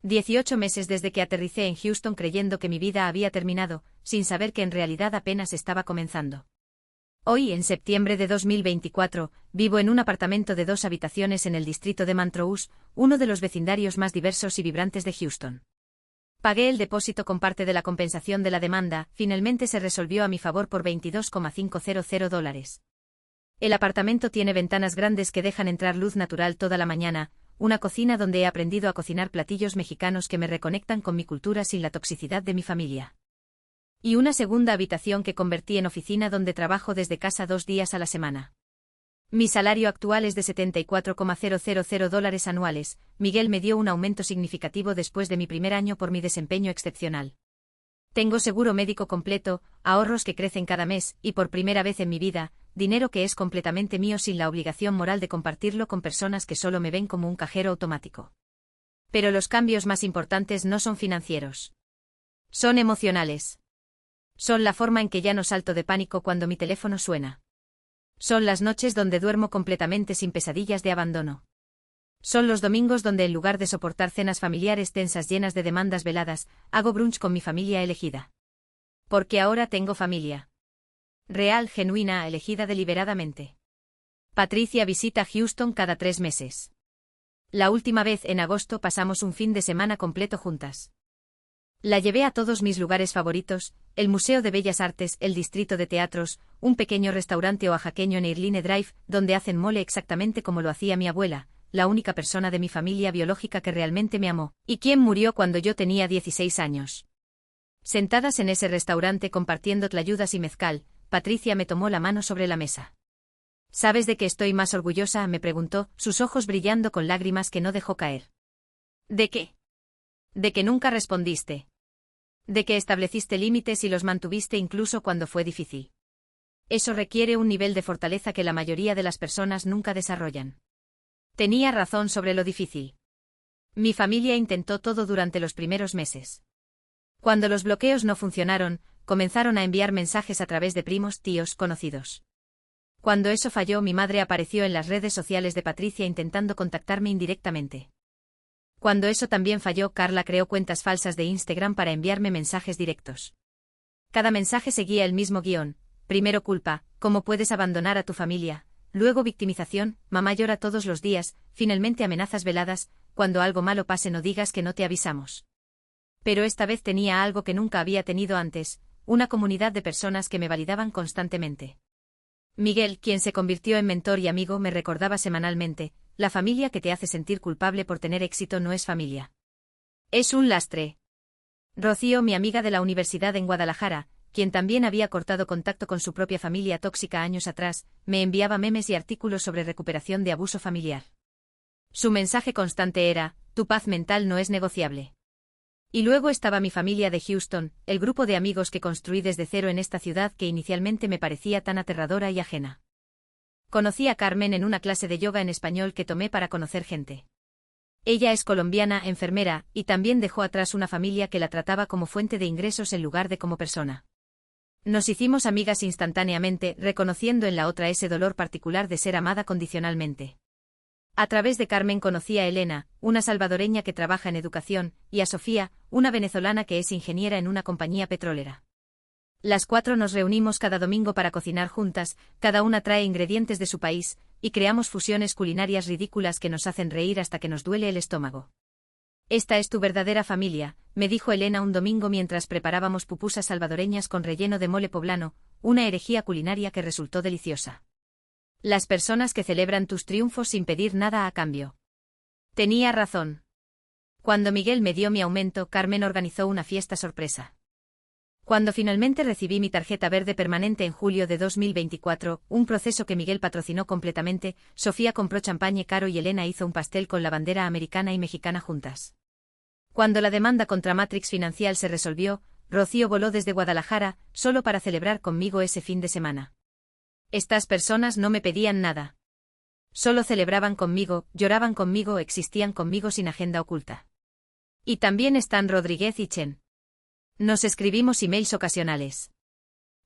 18 meses desde que aterricé en Houston creyendo que mi vida había terminado, sin saber que en realidad apenas estaba comenzando. Hoy, en septiembre de 2024, vivo en un apartamento de 2 habitaciones en el distrito de Montrose, uno de los vecindarios más diversos y vibrantes de Houston. Pagué el depósito con parte de la compensación de la demanda, finalmente se resolvió a mi favor por $22,500. El apartamento tiene ventanas grandes que dejan entrar luz natural toda la mañana, una cocina donde he aprendido a cocinar platillos mexicanos que me reconectan con mi cultura sin la toxicidad de mi familia. Y una segunda habitación que convertí en oficina donde trabajo desde casa 2 días a la semana. Mi salario actual es de $74,000 anuales. Miguel me dio un aumento significativo después de mi primer año por mi desempeño excepcional. Tengo seguro médico completo, ahorros que crecen cada mes, y por primera vez en mi vida, dinero que es completamente mío sin la obligación moral de compartirlo con personas que solo me ven como un cajero automático. Pero los cambios más importantes no son financieros. Son emocionales. Son la forma en que ya no salto de pánico cuando mi teléfono suena. Son las noches donde duermo completamente sin pesadillas de abandono. Son los domingos donde en lugar de soportar cenas familiares tensas llenas de demandas veladas, hago brunch con mi familia elegida. Porque ahora tengo familia. Real, genuina, elegida deliberadamente. Patricia visita Houston cada 3 meses. La última vez en agosto pasamos un fin de semana completo juntas. La llevé a todos mis lugares favoritos, el Museo de Bellas Artes, el Distrito de Teatros, un pequeño restaurante oaxaqueño en Irline Drive, donde hacen mole exactamente como lo hacía mi abuela, la única persona de mi familia biológica que realmente me amó, y quien murió cuando yo tenía 16 años. Sentadas en ese restaurante compartiendo tlayudas y mezcal, Patricia me tomó la mano sobre la mesa. ¿Sabes de qué estoy más orgullosa?, me preguntó, sus ojos brillando con lágrimas que no dejó caer. ¿De qué? De que nunca respondiste. De que estableciste límites y los mantuviste incluso cuando fue difícil. Eso requiere un nivel de fortaleza que la mayoría de las personas nunca desarrollan. Tenía razón sobre lo difícil. Mi familia intentó todo durante los primeros meses. Cuando los bloqueos no funcionaron, comenzaron a enviar mensajes a través de primos, tíos, conocidos. Cuando eso falló, mi madre apareció en las redes sociales de Patricia intentando contactarme indirectamente. Cuando eso también falló, Carla creó cuentas falsas de Instagram para enviarme mensajes directos. Cada mensaje seguía el mismo guión: primero culpa, ¿cómo puedes abandonar a tu familia? Luego victimización, mamá llora todos los días, finalmente amenazas veladas, cuando algo malo pase no digas que no te avisamos. Pero esta vez tenía algo que nunca había tenido antes, una comunidad de personas que me validaban constantemente. Miguel, quien se convirtió en mentor y amigo, me recordaba semanalmente: la familia que te hace sentir culpable por tener éxito no es familia. Es un lastre. Rocío, mi amiga de la universidad en Guadalajara, quien también había cortado contacto con su propia familia tóxica años atrás, me enviaba memes y artículos sobre recuperación de abuso familiar. Su mensaje constante era: tu paz mental no es negociable. Y luego estaba mi familia de Houston, el grupo de amigos que construí desde cero en esta ciudad que inicialmente me parecía tan aterradora y ajena. Conocí a Carmen en una clase de yoga en español que tomé para conocer gente. Ella es colombiana, enfermera, y también dejó atrás una familia que la trataba como fuente de ingresos en lugar de como persona. Nos hicimos amigas instantáneamente, reconociendo en la otra ese dolor particular de ser amada condicionalmente. A través de Carmen conocí a Elena, una salvadoreña que trabaja en educación, y a Sofía, una venezolana que es ingeniera en una compañía petrolera. Las 4 nos reunimos cada domingo para cocinar juntas, cada una trae ingredientes de su país, y creamos fusiones culinarias ridículas que nos hacen reír hasta que nos duele el estómago. Esta es tu verdadera familia, me dijo Elena un domingo mientras preparábamos pupusas salvadoreñas con relleno de mole poblano, una herejía culinaria que resultó deliciosa. Las personas que celebran tus triunfos sin pedir nada a cambio. Tenía razón. Cuando Miguel me dio mi aumento, Carmen organizó una fiesta sorpresa. Cuando finalmente recibí mi tarjeta verde permanente en julio de 2024, un proceso que Miguel patrocinó completamente, Sofía compró champagne caro y Elena hizo un pastel con la bandera americana y mexicana juntas. Cuando la demanda contra Matrix Financial se resolvió, Rocío voló desde Guadalajara, solo para celebrar conmigo ese fin de semana. Estas personas no me pedían nada. Solo celebraban conmigo, lloraban conmigo, existían conmigo sin agenda oculta. Y también están Rodríguez y Chen. Nos escribimos emails ocasionales.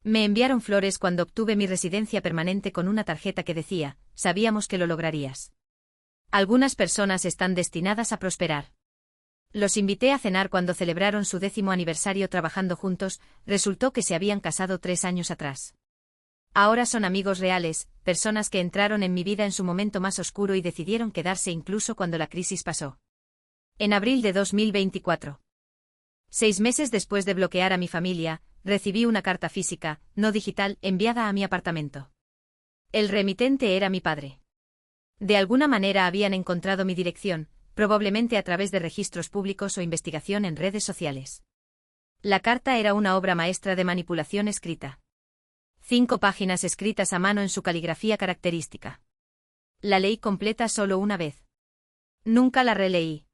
Me enviaron flores cuando obtuve mi residencia permanente con una tarjeta que decía, sabíamos que lo lograrías. Algunas personas están destinadas a prosperar. Los invité a cenar cuando celebraron su 10º aniversario trabajando juntos, resultó que se habían casado 3 años atrás. Ahora son amigos reales, personas que entraron en mi vida en su momento más oscuro y decidieron quedarse incluso cuando la crisis pasó. En abril de 2024. 6 meses después de bloquear a mi familia, recibí una carta física, no digital, enviada a mi apartamento. El remitente era mi padre. De alguna manera habían encontrado mi dirección, probablemente a través de registros públicos o investigación en redes sociales. La carta era una obra maestra de manipulación escrita. 5 páginas escritas a mano en su caligrafía característica. La leí completa solo una vez. Nunca la releí.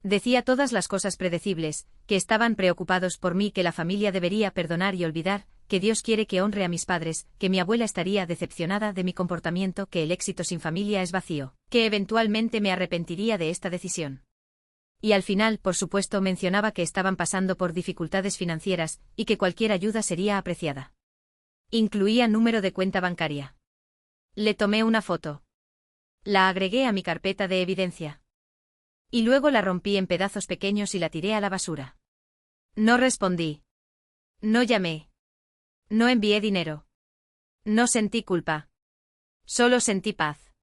Decía todas las cosas predecibles, que estaban preocupados por mí, que la familia debería perdonar y olvidar, que Dios quiere que honre a mis padres, que mi abuela estaría decepcionada de mi comportamiento, que el éxito sin familia es vacío, que eventualmente me arrepentiría de esta decisión. Y al final, por supuesto, mencionaba que estaban pasando por dificultades financieras, y que cualquier ayuda sería apreciada. Incluía número de cuenta bancaria. Le tomé una foto. La agregué a mi carpeta de evidencia. Y luego la rompí en pedazos pequeños y la tiré a la basura. No respondí. No llamé. No envié dinero. No sentí culpa. Solo sentí paz.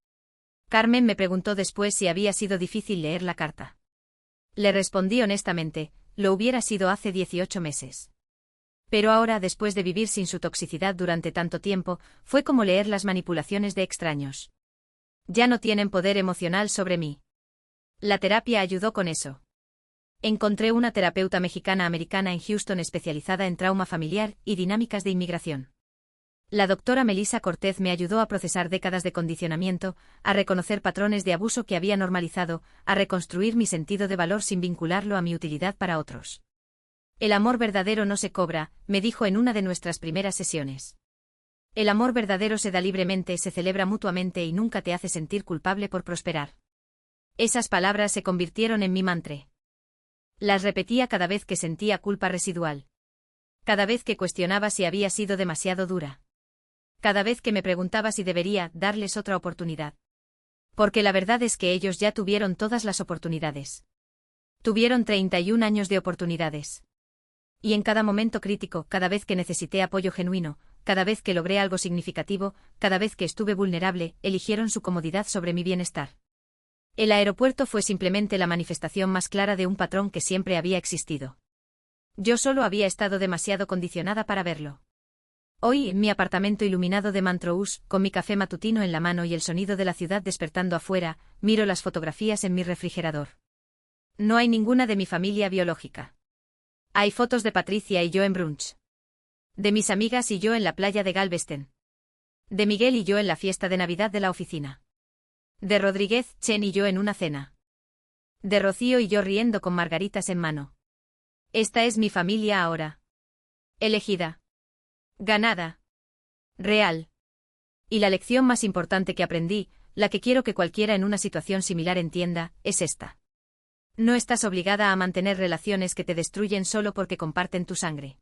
Carmen me preguntó después si había sido difícil leer la carta. Le respondí honestamente, lo hubiera sido hace 18 meses. Pero ahora, después de vivir sin su toxicidad durante tanto tiempo, fue como leer las manipulaciones de extraños. Ya no tienen poder emocional sobre mí. La terapia ayudó con eso. Encontré una terapeuta mexicana-americana en Houston especializada en trauma familiar y dinámicas de inmigración. La doctora Melissa Cortez me ayudó a procesar décadas de condicionamiento, a reconocer patrones de abuso que había normalizado, a reconstruir mi sentido de valor sin vincularlo a mi utilidad para otros. El amor verdadero no se cobra, me dijo en una de nuestras primeras sesiones. El amor verdadero se da libremente, se celebra mutuamente y nunca te hace sentir culpable por prosperar. Esas palabras se convirtieron en mi mantra. Las repetía cada vez que sentía culpa residual. Cada vez que cuestionaba si había sido demasiado dura. Cada vez que me preguntaba si debería darles otra oportunidad. Porque la verdad es que ellos ya tuvieron todas las oportunidades. Tuvieron 31 años de oportunidades. Y en cada momento crítico, cada vez que necesité apoyo genuino, cada vez que logré algo significativo, cada vez que estuve vulnerable, eligieron su comodidad sobre mi bienestar. El aeropuerto fue simplemente la manifestación más clara de un patrón que siempre había existido. Yo solo había estado demasiado condicionada para verlo. Hoy, en mi apartamento iluminado de Montrose, con mi café matutino en la mano y el sonido de la ciudad despertando afuera, miro las fotografías en mi refrigerador. No hay ninguna de mi familia biológica. Hay fotos de Patricia y yo en brunch. De mis amigas y yo en la playa de Galveston. De Miguel y yo en la fiesta de Navidad de la oficina. De Rodríguez, Chen y yo en una cena. De Rocío y yo riendo con margaritas en mano. Esta es mi familia ahora. Elegida. Ganada. Real. Y la lección más importante que aprendí, la que quiero que cualquiera en una situación similar entienda, es esta. No estás obligada a mantener relaciones que te destruyen solo porque comparten tu sangre.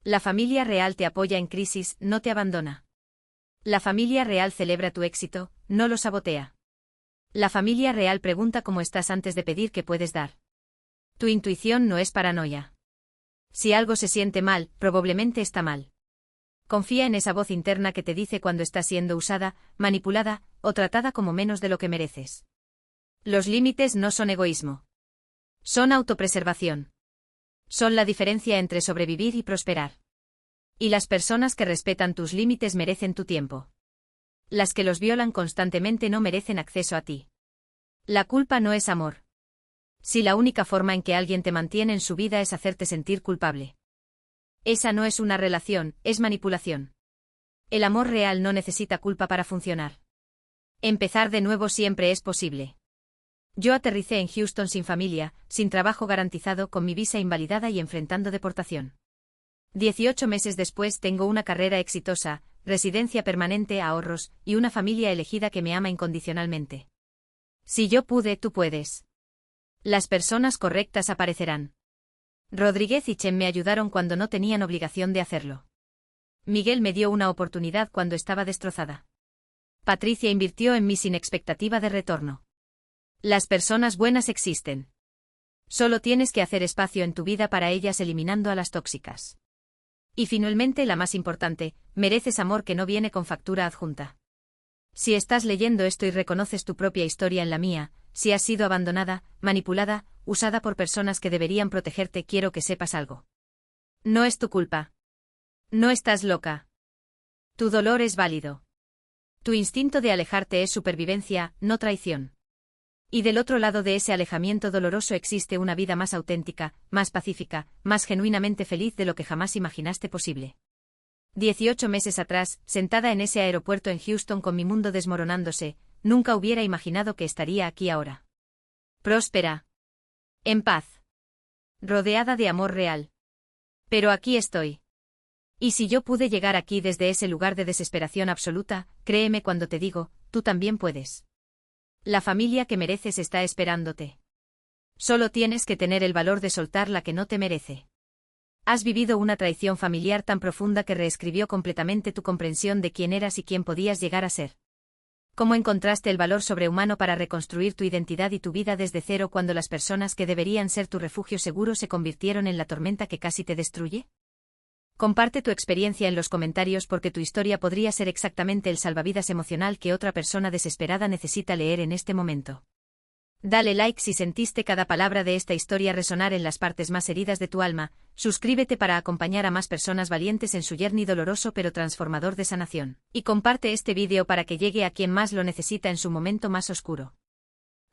La familia real te apoya en crisis, no te abandona. La familia real celebra tu éxito, no lo sabotea. La familia real pregunta cómo estás antes de pedir qué puedes dar. Tu intuición no es paranoia. Si algo se siente mal, probablemente está mal. Confía en esa voz interna que te dice cuando estás siendo usada, manipulada, o tratada como menos de lo que mereces. Los límites no son egoísmo. Son autopreservación. Son la diferencia entre sobrevivir y prosperar. Y las personas que respetan tus límites merecen tu tiempo. Las que los violan constantemente no merecen acceso a ti. La culpa no es amor. Si la única forma en que alguien te mantiene en su vida es hacerte sentir culpable. Esa no es una relación, es manipulación. El amor real no necesita culpa para funcionar. Empezar de nuevo siempre es posible. Yo aterricé en Houston sin familia, sin trabajo garantizado, con mi visa invalidada y enfrentando deportación. 18 meses después tengo una carrera exitosa, residencia permanente, ahorros, y una familia elegida que me ama incondicionalmente. Si yo pude, tú puedes. Las personas correctas aparecerán. Rodríguez y Chen me ayudaron cuando no tenían obligación de hacerlo. Miguel me dio una oportunidad cuando estaba destrozada. Patricia invirtió en mí sin expectativa de retorno. Las personas buenas existen. Solo tienes que hacer espacio en tu vida para ellas eliminando a las tóxicas. Y finalmente, la más importante, mereces amor que no viene con factura adjunta. Si estás leyendo esto y reconoces tu propia historia en la mía, si has sido abandonada, manipulada, usada por personas que deberían protegerte, quiero que sepas algo. No es tu culpa. No estás loca. Tu dolor es válido. Tu instinto de alejarte es supervivencia, no traición. Y del otro lado de ese alejamiento doloroso existe una vida más auténtica, más pacífica, más genuinamente feliz de lo que jamás imaginaste posible. 18 meses atrás, sentada en ese aeropuerto en Houston con mi mundo desmoronándose, nunca hubiera imaginado que estaría aquí ahora. Próspera. En paz. Rodeada de amor real. Pero aquí estoy. Y si yo pude llegar aquí desde ese lugar de desesperación absoluta, créeme cuando te digo, tú también puedes. La familia que mereces está esperándote. Solo tienes que tener el valor de soltar la que no te merece. Has vivido una traición familiar tan profunda que reescribió completamente tu comprensión de quién eras y quién podías llegar a ser. ¿Cómo encontraste el valor sobrehumano para reconstruir tu identidad y tu vida desde cero cuando las personas que deberían ser tu refugio seguro se convirtieron en la tormenta que casi te destruye? Comparte tu experiencia en los comentarios porque tu historia podría ser exactamente el salvavidas emocional que otra persona desesperada necesita leer en este momento. Dale like si sentiste cada palabra de esta historia resonar en las partes más heridas de tu alma, suscríbete para acompañar a más personas valientes en su journey doloroso pero transformador de sanación, y comparte este vídeo para que llegue a quien más lo necesita en su momento más oscuro.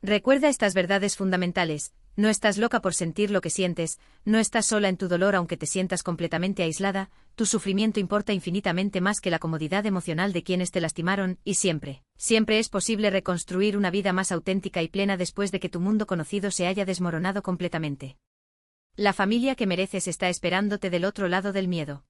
Recuerda estas verdades fundamentales: no estás loca por sentir lo que sientes, no estás sola en tu dolor aunque te sientas completamente aislada, tu sufrimiento importa infinitamente más que la comodidad emocional de quienes te lastimaron, y siempre, siempre es posible reconstruir una vida más auténtica y plena después de que tu mundo conocido se haya desmoronado completamente. La familia que mereces está esperándote del otro lado del miedo.